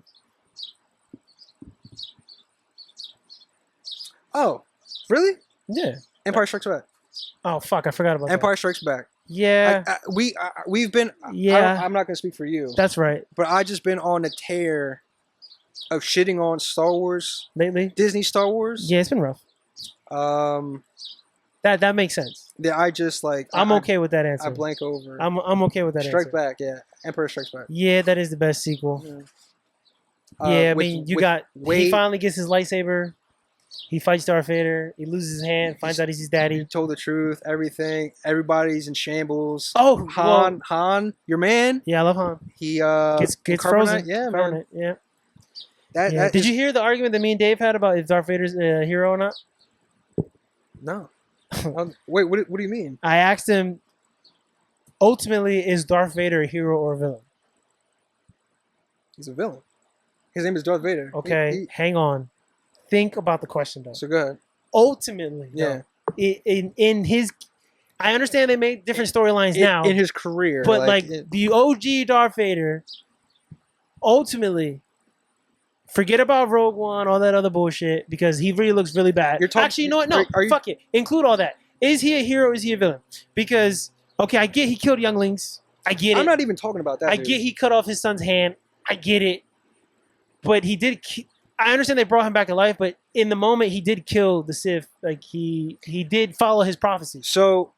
[SPEAKER 1] Oh, really?
[SPEAKER 2] Yeah.
[SPEAKER 1] Empire Strikes Back.
[SPEAKER 2] Oh fuck, I forgot about that.
[SPEAKER 1] Empire Strikes Back.
[SPEAKER 2] Yeah.
[SPEAKER 1] We've been.
[SPEAKER 2] Yeah.
[SPEAKER 1] I'm not gonna speak for you.
[SPEAKER 2] That's right.
[SPEAKER 1] But I just been on a tear of shitting on Star Wars
[SPEAKER 2] lately.
[SPEAKER 1] Disney Star Wars.
[SPEAKER 2] Yeah, it's been rough. That makes sense.
[SPEAKER 1] Yeah, I just like.
[SPEAKER 2] I'm okay with that answer.
[SPEAKER 1] I blank over.
[SPEAKER 2] I'm okay with that
[SPEAKER 1] Strike
[SPEAKER 2] answer.
[SPEAKER 1] Back, yeah. Empire Strikes Back.
[SPEAKER 2] Yeah, that is the best sequel. Yeah, I mean, he finally gets his lightsaber. He fights Darth Vader. He loses his hand. Finds out he's his daddy.
[SPEAKER 1] He told the truth. Everything. Everybody's in shambles.
[SPEAKER 2] Oh,
[SPEAKER 1] Han, your man.
[SPEAKER 2] Yeah, I love Han.
[SPEAKER 1] He
[SPEAKER 2] gets frozen.
[SPEAKER 1] Yeah,
[SPEAKER 2] man. Yeah.
[SPEAKER 1] That
[SPEAKER 2] Did you hear the argument that me and Dave had about if Darth Vader's a hero or not?
[SPEAKER 1] No. Wait, what do you mean?
[SPEAKER 2] I asked him. Ultimately, is Darth Vader a hero or a villain?
[SPEAKER 1] He's a villain. His name is Darth Vader.
[SPEAKER 2] Okay, hang on. Think about the question, though.
[SPEAKER 1] So go ahead.
[SPEAKER 2] Ultimately,
[SPEAKER 1] yeah.
[SPEAKER 2] In his, I understand they make different storylines now
[SPEAKER 1] in his career,
[SPEAKER 2] but like the OG Darth Vader. Ultimately, forget about Rogue One, all that other bullshit, because he really looks really bad. Actually, you know what? No, fuck it. Include all that. Is he a hero? Or is he a villain? Because okay, I get he killed younglings. I get it.
[SPEAKER 1] I'm not even talking about that.
[SPEAKER 2] I get he cut off his son's hand. I get it. But he did. I understand they brought him back to life, but in the moment he did kill the Sith. Like he did follow his prophecy.
[SPEAKER 1] So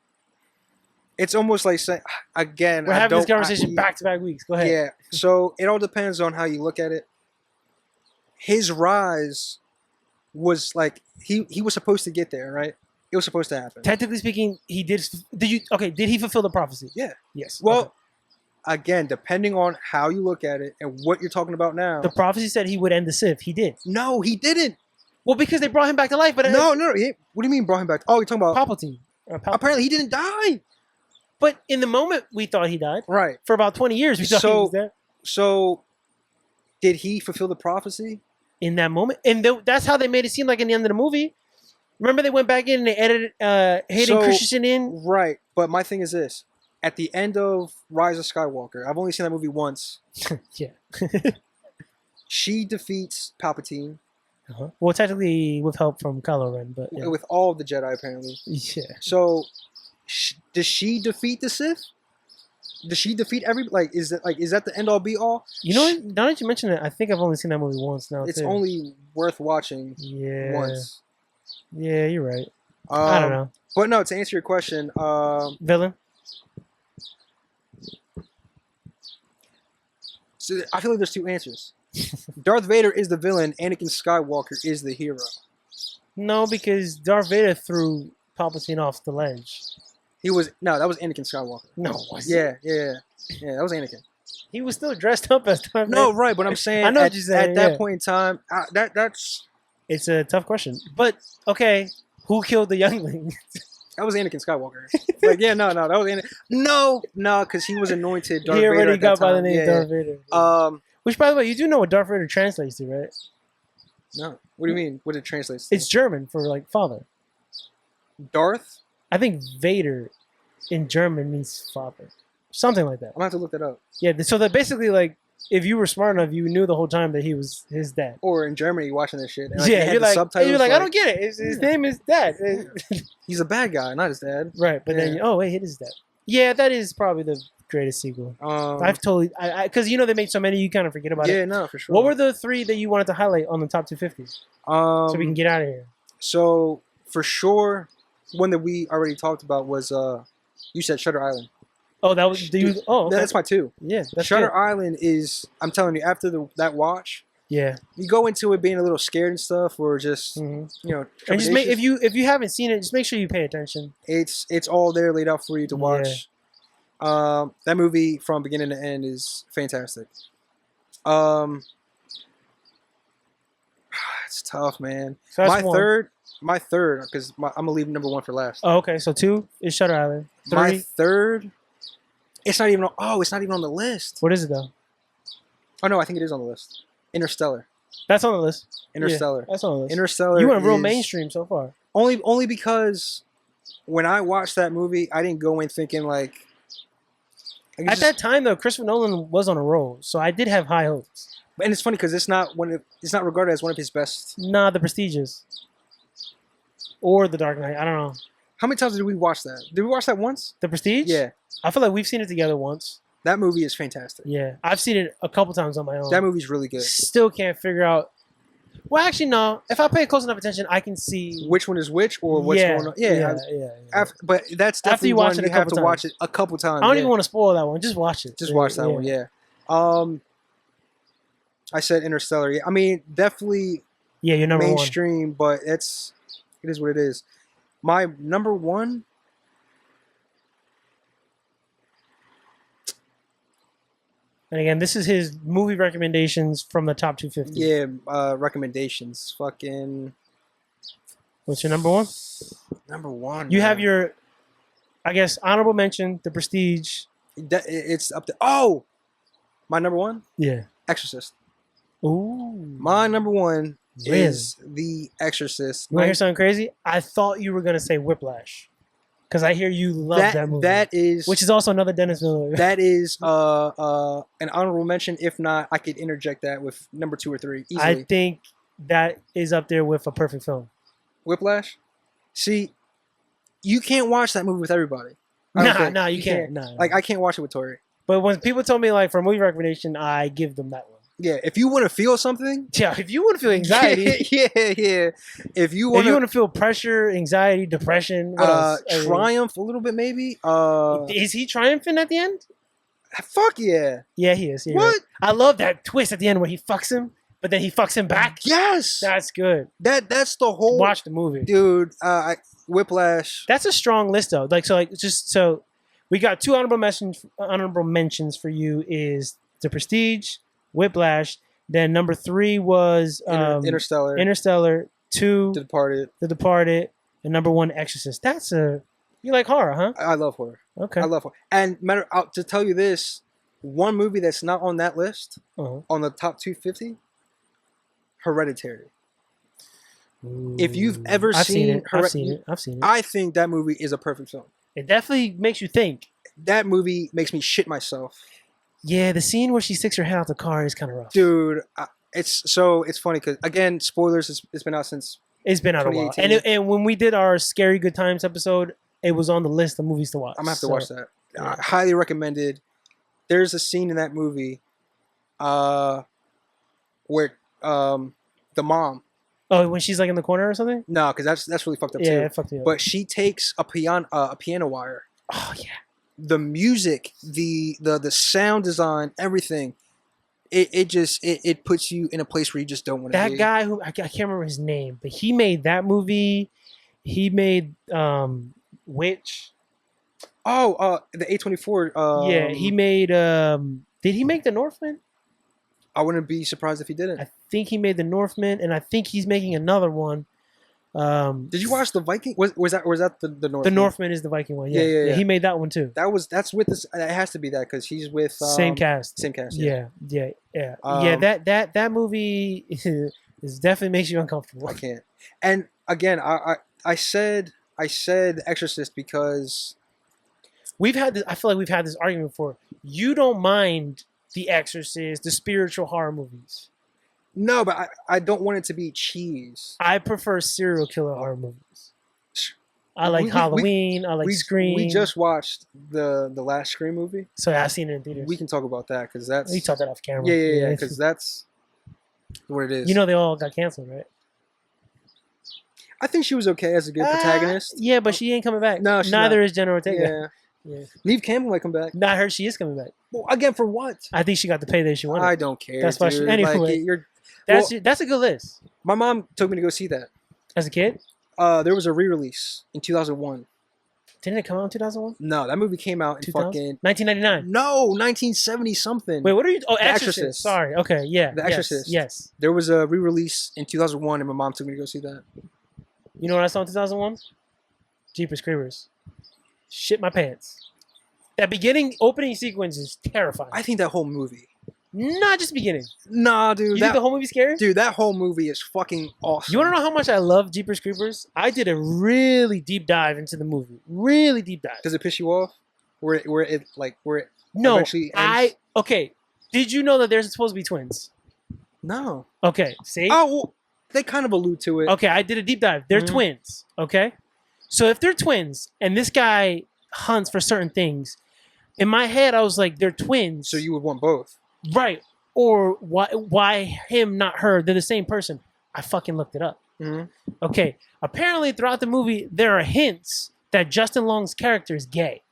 [SPEAKER 1] it's almost like saying again.
[SPEAKER 2] We're having this conversation back-to-back weeks. Go ahead.
[SPEAKER 1] Yeah. So it all depends on how you look at it. His rise was like he was supposed to get there, right? It was supposed to happen.
[SPEAKER 2] Technically speaking, he did. Did he fulfill the prophecy?
[SPEAKER 1] Yeah.
[SPEAKER 2] Yes.
[SPEAKER 1] Well.
[SPEAKER 2] Okay.
[SPEAKER 1] Again, depending on how you look at it and what you're talking about now.
[SPEAKER 2] The prophecy said he would end the Sith. He did.
[SPEAKER 1] No, he didn't.
[SPEAKER 2] Well, because they brought him back to life. But
[SPEAKER 1] no. What do you mean brought him back? Oh, you're talking about
[SPEAKER 2] Palpatine.
[SPEAKER 1] Apparently, he didn't die.
[SPEAKER 2] But in the moment, we thought he died.
[SPEAKER 1] Right.
[SPEAKER 2] For about 20 years, we thought he was dead.
[SPEAKER 1] So, did he fulfill the prophecy?
[SPEAKER 2] In that moment? And that's how they made it seem like in the end of the movie. Remember they went back in and they edited Hayden Christensen in?
[SPEAKER 1] Right. But my thing is this. At the end of Rise of Skywalker, I've only seen that movie once.
[SPEAKER 2] Yeah.
[SPEAKER 1] She defeats Palpatine.
[SPEAKER 2] Uh-huh. Well, technically with help from Kylo Ren, but yeah.
[SPEAKER 1] With all of the Jedi, apparently.
[SPEAKER 2] Yeah.
[SPEAKER 1] So, does she defeat the Sith? Does she defeat is that the end all be all?
[SPEAKER 2] You know, now that you mention it, I think I've only seen that movie once now.
[SPEAKER 1] It's only worth watching. Once.
[SPEAKER 2] Yeah, you're right. I don't know.
[SPEAKER 1] But no, to answer your question,
[SPEAKER 2] villain.
[SPEAKER 1] So I feel like there's two answers. Darth Vader is the villain. Anakin Skywalker is the hero.
[SPEAKER 2] No, because Darth Vader threw Palpatine off the ledge.
[SPEAKER 1] That was Anakin Skywalker.
[SPEAKER 2] No,
[SPEAKER 1] yeah, that was Anakin.
[SPEAKER 2] He was still dressed up as Darth Vader.
[SPEAKER 1] No, right, but I'm saying
[SPEAKER 2] I know what you're saying,
[SPEAKER 1] at that point in time, that's
[SPEAKER 2] it's a tough question. But okay, who killed the youngling?
[SPEAKER 1] That was Anakin Skywalker. That was Anakin. No, because he was anointed Darth Vader.
[SPEAKER 2] He already got by the name Darth Vader. Which, by the way, you do know what Darth Vader translates to, right?
[SPEAKER 1] No. What do you mean? What it translates to?
[SPEAKER 2] It's German for like father.
[SPEAKER 1] Darth?
[SPEAKER 2] I think Vader in German means father. Something like that.
[SPEAKER 1] I'm going to have to look that up.
[SPEAKER 2] Yeah, so that basically, like, if you were smart enough, you knew the whole time that he was his dad.
[SPEAKER 1] Or in Germany, watching this shit.
[SPEAKER 2] And, you're like, I don't get it. His name is Dad.
[SPEAKER 1] He's a bad guy, not his dad.
[SPEAKER 2] Right, but then, wait, it is Dad. Yeah, that is probably the greatest sequel. I've totally, because you know they made so many, you kind of forget about it.
[SPEAKER 1] Yeah, no, for sure.
[SPEAKER 2] What were the three that you wanted to highlight on the top 250? So we can get out of here.
[SPEAKER 1] So for sure, one that we already talked about was you said Shutter Island.
[SPEAKER 2] Oh, that was okay.
[SPEAKER 1] That's my two.
[SPEAKER 2] Yeah, that's
[SPEAKER 1] Shutter
[SPEAKER 2] good.
[SPEAKER 1] Island is. I'm telling you, after that watch.
[SPEAKER 2] Yeah.
[SPEAKER 1] You go into it being a little scared and stuff, or just
[SPEAKER 2] and
[SPEAKER 1] just
[SPEAKER 2] make if you haven't seen it, just make sure you pay attention.
[SPEAKER 1] It's all there laid out for you to watch. Yeah. That movie from beginning to end is fantastic. It's tough, man. So my third, because I'm gonna leave number one for last.
[SPEAKER 2] Oh, okay. So 2 is Shutter Island. 3?
[SPEAKER 1] My third, it's not even on the list.
[SPEAKER 2] What is it though?
[SPEAKER 1] Oh no, I think it is on the list. Interstellar.
[SPEAKER 2] That's on the list.
[SPEAKER 1] Interstellar.
[SPEAKER 2] Yeah, that's on the list.
[SPEAKER 1] Interstellar.
[SPEAKER 2] You went real mainstream so far.
[SPEAKER 1] Only because when I watched that movie, I didn't go in thinking like.
[SPEAKER 2] At that time though, Christopher Nolan was on a roll, so I did have high hopes.
[SPEAKER 1] And it's funny because it's not regarded as one of his best.
[SPEAKER 2] Nah, The Prestige is. Or The Dark Knight. I don't know.
[SPEAKER 1] How many times did we watch that? Did we watch that once?
[SPEAKER 2] The Prestige?
[SPEAKER 1] Yeah.
[SPEAKER 2] I feel like we've seen it together once.
[SPEAKER 1] That movie is fantastic.
[SPEAKER 2] Yeah, I've seen it a couple times on my own.
[SPEAKER 1] That movie's really good.
[SPEAKER 2] Still can't figure out. Well, actually, no. If I pay close enough attention, I can see
[SPEAKER 1] which one is which, or what's going on. Yeah. But that's definitely after you watch it, you have to watch it a couple times.
[SPEAKER 2] I don't even want to spoil that one. Just watch it.
[SPEAKER 1] Just watch that one. Yeah. I said Interstellar. Yeah. I mean, definitely.
[SPEAKER 2] Yeah, you're number
[SPEAKER 1] mainstream, but it is what it is. My number one.
[SPEAKER 2] And again, this is his movie recommendations from the top 250.
[SPEAKER 1] Yeah, recommendations. Fucking.
[SPEAKER 2] What's your number one?
[SPEAKER 1] Number one.
[SPEAKER 2] You have your, I guess, honorable mention, The Prestige.
[SPEAKER 1] It's up to. Oh! My number one?
[SPEAKER 2] Yeah.
[SPEAKER 1] Exorcist.
[SPEAKER 2] Ooh.
[SPEAKER 1] My number one is The Exorcist.
[SPEAKER 2] You want to hear something crazy? I thought you were going to say Whiplash. Because I hear you love that movie.
[SPEAKER 1] That is...
[SPEAKER 2] Which is also another Dennis Miller.
[SPEAKER 1] That is an honorable mention. If not, I could interject that with number 2 or 3 easily.
[SPEAKER 2] I think that is up there with a perfect film.
[SPEAKER 1] Whiplash? See, you can't watch that movie with everybody.
[SPEAKER 2] Nah, you can't. Nah.
[SPEAKER 1] Like, I can't watch it with Tori.
[SPEAKER 2] But when people tell me, like, for a movie recommendation, I give them that one.
[SPEAKER 1] Yeah, if you want to feel something.
[SPEAKER 2] Yeah, if you want to feel anxiety.
[SPEAKER 1] Yeah. If you want
[SPEAKER 2] to feel pressure, anxiety, depression. What else?
[SPEAKER 1] Triumph a little bit, maybe.
[SPEAKER 2] Is he triumphant at the end?
[SPEAKER 1] Fuck yeah.
[SPEAKER 2] Yeah, he is.
[SPEAKER 1] What? Right.
[SPEAKER 2] I love that twist at the end where he fucks him, but then he fucks him back.
[SPEAKER 1] Yes.
[SPEAKER 2] That's good.
[SPEAKER 1] That's the whole.
[SPEAKER 2] Watch the movie.
[SPEAKER 1] Dude, Whiplash.
[SPEAKER 2] That's a strong list, though. So we got 2 honorable mentions for you is The Prestige, Whiplash. Then number 3 was
[SPEAKER 1] Interstellar.
[SPEAKER 2] 2,
[SPEAKER 1] The
[SPEAKER 2] Departed, and number 1, Exorcist. You like horror, huh?
[SPEAKER 1] I love horror.
[SPEAKER 2] Okay.
[SPEAKER 1] I love horror. And to tell you this, one movie that's not on that list, on the top 250, Hereditary.
[SPEAKER 2] Ooh.
[SPEAKER 1] If you've ever seen
[SPEAKER 2] it, I've seen it.
[SPEAKER 1] I think that movie is a perfect film.
[SPEAKER 2] It definitely makes you think.
[SPEAKER 1] That movie makes me shit myself.
[SPEAKER 2] Yeah, the scene where she sticks her head out the car is kind of rough.
[SPEAKER 1] Dude, it's funny because, again, spoilers, it's been out since
[SPEAKER 2] It's been out a while. And when we did our Scary Good Times episode, it was on the list of movies to watch.
[SPEAKER 1] I'm going to have to watch that. Yeah. Highly recommended. There's a scene in that movie where the mom.
[SPEAKER 2] Oh, when she's like in the corner or something?
[SPEAKER 1] No, because that's really fucked up too.
[SPEAKER 2] Yeah, it fucked me up.
[SPEAKER 1] But she takes a piano wire.
[SPEAKER 2] Oh, yeah.
[SPEAKER 1] The music, the sound design, everything, it puts you in a place where you just don't want to be.
[SPEAKER 2] That guy who I can't remember his name, but he made that movie. He made Witch.
[SPEAKER 1] Oh, the A24.
[SPEAKER 2] Yeah, he made. Did he make The Northman?
[SPEAKER 1] I wouldn't be surprised if he didn't.
[SPEAKER 2] I think he made The Northman, and I think he's making another one.
[SPEAKER 1] Did you watch the Viking? Was that the Northman? The
[SPEAKER 2] Northman is the Viking one. Yeah. He made that one too.
[SPEAKER 1] That's with this. It has to be that because he's with
[SPEAKER 2] same cast. Yeah. That movie is definitely makes you uncomfortable.
[SPEAKER 1] I can't. And again, I said Exorcist because
[SPEAKER 2] we've had this. I feel like we've had this argument before. You don't mind The Exorcist, the spiritual horror movies.
[SPEAKER 1] No, but I don't want it to be cheese.
[SPEAKER 2] I prefer serial killer horror movies. I like Halloween. I like Scream.
[SPEAKER 1] We just watched the last Scream movie.
[SPEAKER 2] So I've seen it in theaters.
[SPEAKER 1] We can talk about that because that's...
[SPEAKER 2] We talked that off camera.
[SPEAKER 1] Yeah, because that's what it is.
[SPEAKER 2] You know they all got canceled, right?
[SPEAKER 1] I think she was okay as a good protagonist.
[SPEAKER 2] Yeah, but she ain't coming back.
[SPEAKER 1] No,
[SPEAKER 2] neither is Jenna Ortega.
[SPEAKER 1] Yeah. Neve Campbell might come back.
[SPEAKER 2] Not her. She is coming back.
[SPEAKER 1] Well, again, for what?
[SPEAKER 2] I think she got the payday she wanted.
[SPEAKER 1] I don't care.
[SPEAKER 2] That's why. Anyway, that's a good list.
[SPEAKER 1] My mom took me to go see that
[SPEAKER 2] as a kid.
[SPEAKER 1] There was a re-release in 2001.
[SPEAKER 2] Didn't it come out in 2001?
[SPEAKER 1] No, that movie came out in fucking
[SPEAKER 2] 1999.
[SPEAKER 1] No, 1970 something.
[SPEAKER 2] Wait, what are you? Oh,
[SPEAKER 1] The
[SPEAKER 2] Exorcist. Sorry. Okay, yeah.
[SPEAKER 1] The Exorcist.
[SPEAKER 2] Yes.
[SPEAKER 1] There was a re-release in 2001, and my mom took me to go see that.
[SPEAKER 2] You know what I saw in 2001? Jeepers Creepers. Shit my pants. That opening sequence is terrifying.
[SPEAKER 1] I think that whole movie.
[SPEAKER 2] Not just the beginning.
[SPEAKER 1] Nah, dude.
[SPEAKER 2] You think the whole movie's scary?
[SPEAKER 1] Dude, that whole movie is fucking awesome.
[SPEAKER 2] You want to know how much I love Jeepers Creepers? I did a really deep dive into the movie. Really deep dive.
[SPEAKER 1] Does it piss you off? Where it
[SPEAKER 2] no,
[SPEAKER 1] eventually ends?
[SPEAKER 2] Okay. Did you know that they're supposed to be twins?
[SPEAKER 1] No.
[SPEAKER 2] Okay. See?
[SPEAKER 1] Oh, well, they kind of allude to it.
[SPEAKER 2] Okay, I did a deep dive. They're twins. Okay? So if they're twins and this guy hunts for certain things, In my head, I was like, they're twins.
[SPEAKER 1] So you would want both.
[SPEAKER 2] Right. Or why him, not her? They're the same person. I fucking looked it up.
[SPEAKER 1] Mm-hmm.
[SPEAKER 2] Okay. Apparently, throughout the movie, there are hints that Justin Long's character is gay.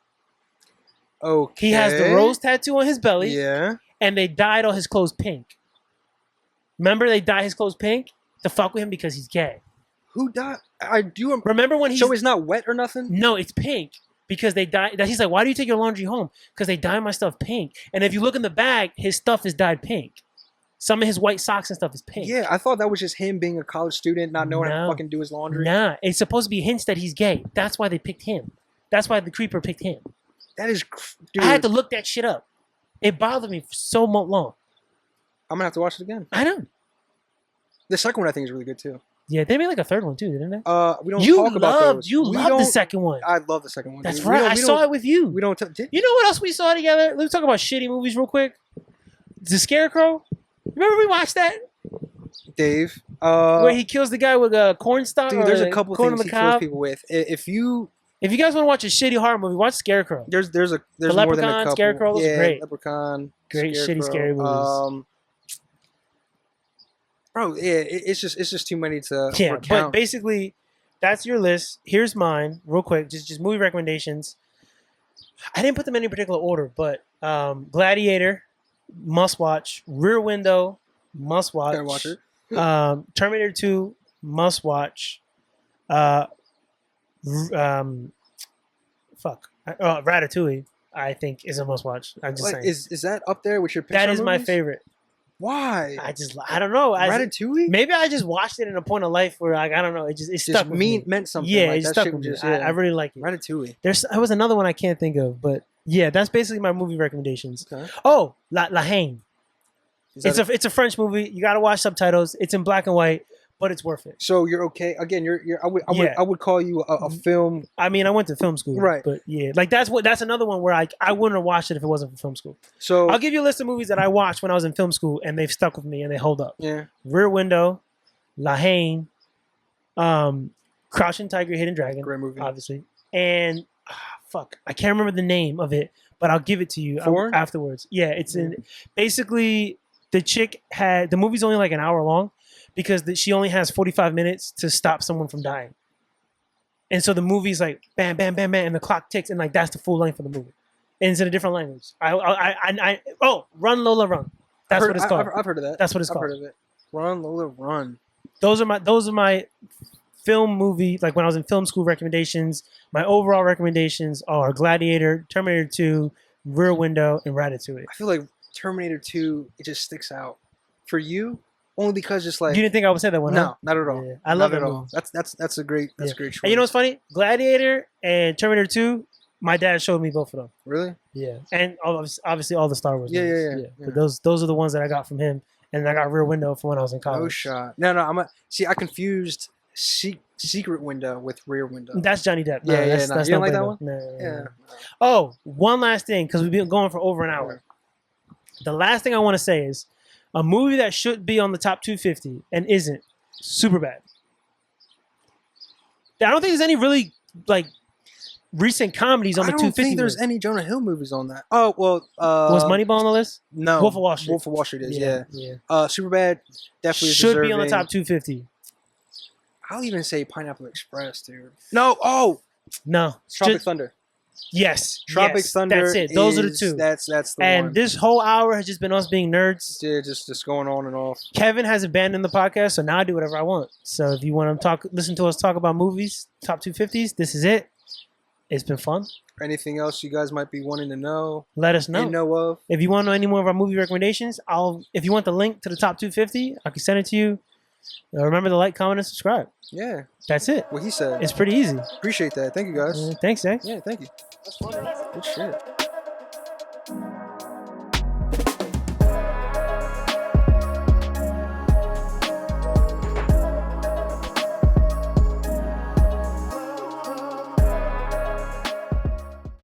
[SPEAKER 1] Okay.
[SPEAKER 2] He has the rose tattoo on his belly.
[SPEAKER 1] Yeah.
[SPEAKER 2] And they dyed all his clothes pink. Remember, they dye his clothes pink to fuck with him because he's gay.
[SPEAKER 1] Who died? I do
[SPEAKER 2] remember when he.
[SPEAKER 1] So it's not wet or nothing?
[SPEAKER 2] No, it's pink because they dye. He's like, why do you take your laundry home? Because they dye my stuff pink. And if you look in the bag, his stuff is dyed pink. Some of his white socks and stuff is pink.
[SPEAKER 1] Yeah, I thought that was just him being a college student, not knowing how to fucking do his laundry.
[SPEAKER 2] Nah, it's supposed to be hints that he's gay. That's why they picked him. That's why the creeper picked him.
[SPEAKER 1] That is, dude.
[SPEAKER 2] I had to look that shit up. It bothered me for so long.
[SPEAKER 1] I'm gonna have to watch it again.
[SPEAKER 2] I know.
[SPEAKER 1] The second one I think is really good too.
[SPEAKER 2] Yeah, they made like a third one too, didn't they?
[SPEAKER 1] We don't talk about those.
[SPEAKER 2] You loved the second one.
[SPEAKER 1] I love the second one.
[SPEAKER 2] That's dude. Right. I saw it with you.
[SPEAKER 1] We don't.
[SPEAKER 2] You know what else we saw together? Let's talk about shitty movies real quick. The Scarecrow. Remember we watched that?
[SPEAKER 1] Dave.
[SPEAKER 2] Where he kills the guy with a corn stalk.
[SPEAKER 1] Dude, there's a couple things he kills people with. If you guys
[SPEAKER 2] want to watch a shitty horror movie, watch Scarecrow.
[SPEAKER 1] There's
[SPEAKER 2] the
[SPEAKER 1] more than a couple.
[SPEAKER 2] Scarecrow was great.
[SPEAKER 1] Leprechaun.
[SPEAKER 2] Great shitty scary movies.
[SPEAKER 1] Bro, yeah, it's just too many to recount.
[SPEAKER 2] But basically, that's your list. Here's mine, real quick. Just movie recommendations. I didn't put them in any particular order, but Gladiator, must watch. Rear Window, must watch.
[SPEAKER 1] Gotta watch it.
[SPEAKER 2] Terminator 2, must watch. Ratatouille, I think, is a must watch. I'm just saying.
[SPEAKER 1] Is that up there with your Pixar
[SPEAKER 2] That is
[SPEAKER 1] movies?
[SPEAKER 2] my favorite.
[SPEAKER 1] Why?
[SPEAKER 2] I don't know.
[SPEAKER 1] Ratatouille?
[SPEAKER 2] Maybe I just watched it in a point of life where I don't know. It stuck with me.
[SPEAKER 1] Meant something.
[SPEAKER 2] Yeah,
[SPEAKER 1] like,
[SPEAKER 2] it stuck with me. I really like it.
[SPEAKER 1] Ratatouille.
[SPEAKER 2] There was another one I can't think of, but yeah, that's basically my movie recommendations.
[SPEAKER 1] Okay.
[SPEAKER 2] Oh, La Haine. It's a French movie. You got to watch subtitles. It's in black and white, but it's worth it.
[SPEAKER 1] So you're okay. Again, I would call you a film.
[SPEAKER 2] I mean, I went to film school,
[SPEAKER 1] right?
[SPEAKER 2] But yeah, like that's another one where I wouldn't have watched it if it wasn't for film school.
[SPEAKER 1] So
[SPEAKER 2] I'll give you a list of movies that I watched when I was in film school, and they've stuck with me and they hold up.
[SPEAKER 1] Yeah.
[SPEAKER 2] Rear Window, La Haine, Crouching Tiger, Hidden Dragon,
[SPEAKER 1] great movie,
[SPEAKER 2] obviously, and I can't remember the name of it, but I'll give it to you afterwards. Yeah, it's in basically the chick the movie's only like an hour long. Because she only has 45 minutes to stop someone from dying. And so the movie's like, bam, bam, bam, bam, and the clock ticks, and like that's the full length of the movie. And it's in a different language. Run, Lola, Run. That's what it's called.
[SPEAKER 1] I've heard of that.
[SPEAKER 2] That's what it's called.
[SPEAKER 1] I've heard of it. Run, Lola, Run.
[SPEAKER 2] Those are my film movie, like when I was in film school recommendations. My overall recommendations are Gladiator, Terminator 2, Rear Window, and Ratatouille.
[SPEAKER 1] I feel like Terminator 2, it just sticks out. For you? Only because just like
[SPEAKER 2] you didn't think I would say that one?
[SPEAKER 1] No, not at all.
[SPEAKER 2] Yeah. I love that
[SPEAKER 1] movie. That's a great choice.
[SPEAKER 2] And you know what's funny? Gladiator and Terminator 2. My dad showed me both of them.
[SPEAKER 1] Really?
[SPEAKER 2] Yeah, and obviously all the Star Wars.
[SPEAKER 1] Yeah.
[SPEAKER 2] But those are the ones that I got from him, and I got Rear Window from when I was in college.
[SPEAKER 1] No shot. No. I confused Secret Window with Rear Window.
[SPEAKER 2] That's Johnny Depp.
[SPEAKER 1] No, that's
[SPEAKER 2] you
[SPEAKER 1] don't like that one?
[SPEAKER 2] No.
[SPEAKER 1] Yeah.
[SPEAKER 2] Oh, one last thing, because we've been going for over an hour. The last thing I want to say is a movie that should be on the top 250 and isn't, Superbad. I don't think there's any really like recent comedies on the 250.
[SPEAKER 1] I don't think there's any Jonah Hill movies on that. Oh well,
[SPEAKER 2] was Moneyball on the list?
[SPEAKER 1] No,
[SPEAKER 2] Wolf of Wall Street.
[SPEAKER 1] Wolf of Wall Street is yeah. Superbad definitely
[SPEAKER 2] should be on the top 250.
[SPEAKER 1] I'll even say Pineapple Express, dude. No, Tropic Thunder.
[SPEAKER 2] Yes,
[SPEAKER 1] Tropic Thunder.
[SPEAKER 2] That's it. Those are the two.
[SPEAKER 1] That's the one.
[SPEAKER 2] And this whole hour has just been us being nerds.
[SPEAKER 1] Yeah, just going on and off.
[SPEAKER 2] Kevin has abandoned the podcast, so now I do whatever I want. So if you want to listen to us talk about movies, top 250s, this is it. It's been fun.
[SPEAKER 1] Anything else you guys might be wanting to know?
[SPEAKER 2] Let us know.
[SPEAKER 1] You know of.
[SPEAKER 2] If you want to know any more of our movie recommendations, if you want the link to the top 250, I can send it to you. Remember to like, comment, and subscribe.
[SPEAKER 1] Yeah.
[SPEAKER 2] That's it.
[SPEAKER 1] What he said.
[SPEAKER 2] It's pretty easy.
[SPEAKER 1] Appreciate that. Thank you, guys.
[SPEAKER 2] Thanks, eh?
[SPEAKER 1] Yeah, thank you. That's fun. Good shit.